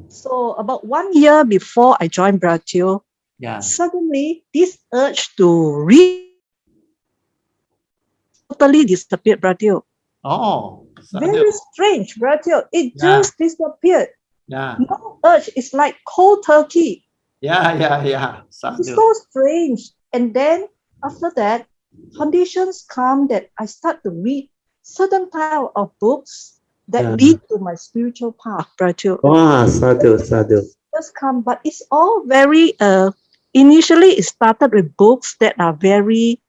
So about 1 year before I joined Brazil, suddenly this urge to read totally disappeared, Brazil. Very strange, Brazil. It just disappeared. No urge. It's like cold turkey. It's so strange. And then after that, conditions come that I start to read certain type of books that Yeah. lead to my spiritual path, Brazil. Wow, Sadhu, Sadhu. Just come, but it's all very initially it started with books that are very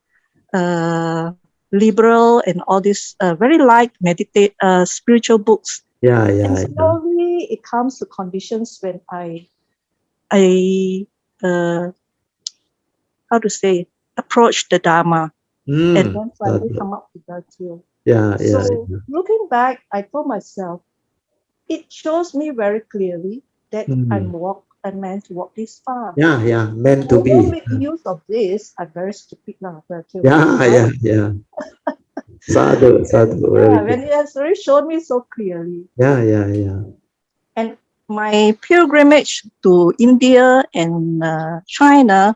liberal and all this very light meditate spiritual books. Yeah, And yeah, yeah. slowly it comes to conditions when I how to say approach the Dharma and then finally Sadhu. come up with that too. Yeah, yeah, So yeah. looking back, I told myself, it shows me very clearly that I'm meant to walk this path. Yeah, yeah. Meant I to don't be. make use of this. I'm very stupid now, Yeah, right? yeah, yeah. Sadhu, Sadhu. Very Yeah, when good. it has already shown me so clearly. Yeah, yeah, yeah. And my pilgrimage to India and China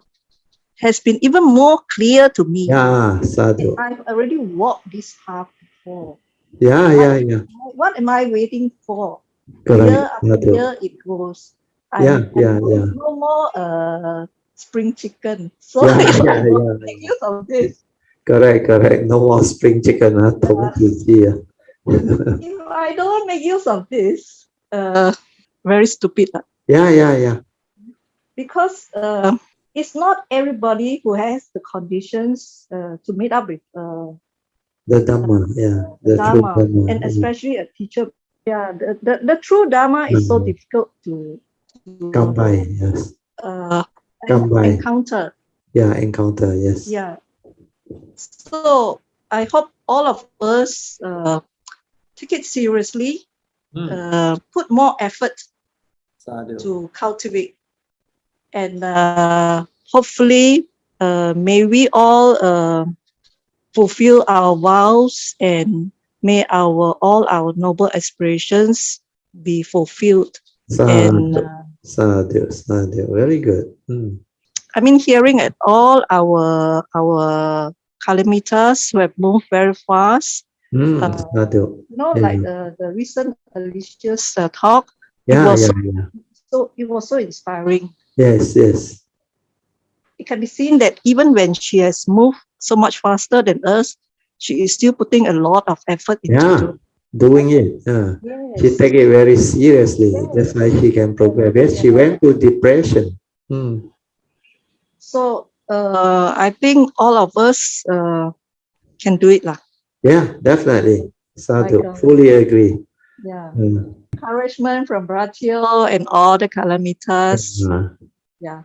has been even more clear to me. Yeah, And Sadhu. I've already walked this path before. Yeah, yeah, yeah. What am I waiting for? Correct, Year after Sadhu. year it goes. Yeah, I'm yeah, yeah. no more spring chicken. So Yeah, if I yeah, don't yeah. make use of this, Correct, correct. No more spring chicken, huh? uh, Yeah. if I don't make use of this, very stupid. Yeah, yeah, yeah. Because it's not everybody who has the conditions to meet up with The Dhamma, yeah. the The true Dharma, Dhamma. and especially a teacher. Yeah, the true Dharma is so Mm. difficult to Come by, yes. uh, Come by. encounter. Yeah, encounter, yes. Yeah. So I hope all of us take it seriously, put more effort to cultivate, and hopefully, may we all fulfill our vows and may all our noble aspirations be fulfilled. And Sadhu, sadhu, sadhu. Very good. I mean, hearing at all our Kalamitas who have moved very fast. Sadhu. Like Yeah, the recent Alicia's talk, yeah, yeah, yeah. it was so inspiring. Yes, yes. It can be seen that even when she has moved so much faster than us, she is still putting a lot of effort into Yeah, doing it. She Yes. take it very seriously. Yes. That's why she can progress. Yes, she went to depression. So I think all of us can do it lah. Yeah, definitely. Sadhu, Like, fully agree. Yeah. Encouragement from Brazil and all the Kalamitas. Yeah,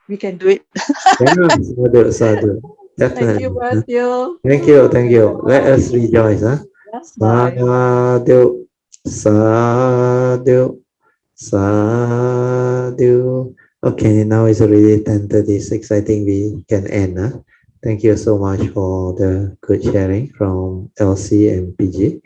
we can do it. Yeah, sadhu, sadhu. Thank you, Definitely. Brazil. Thank you, thank you. Let us rejoice. Yes, bye. Sadhu, sadhu, sadhu. Okay, now it's already 10:36. I think we can end. Thank you so much for the good sharing from LC and PG.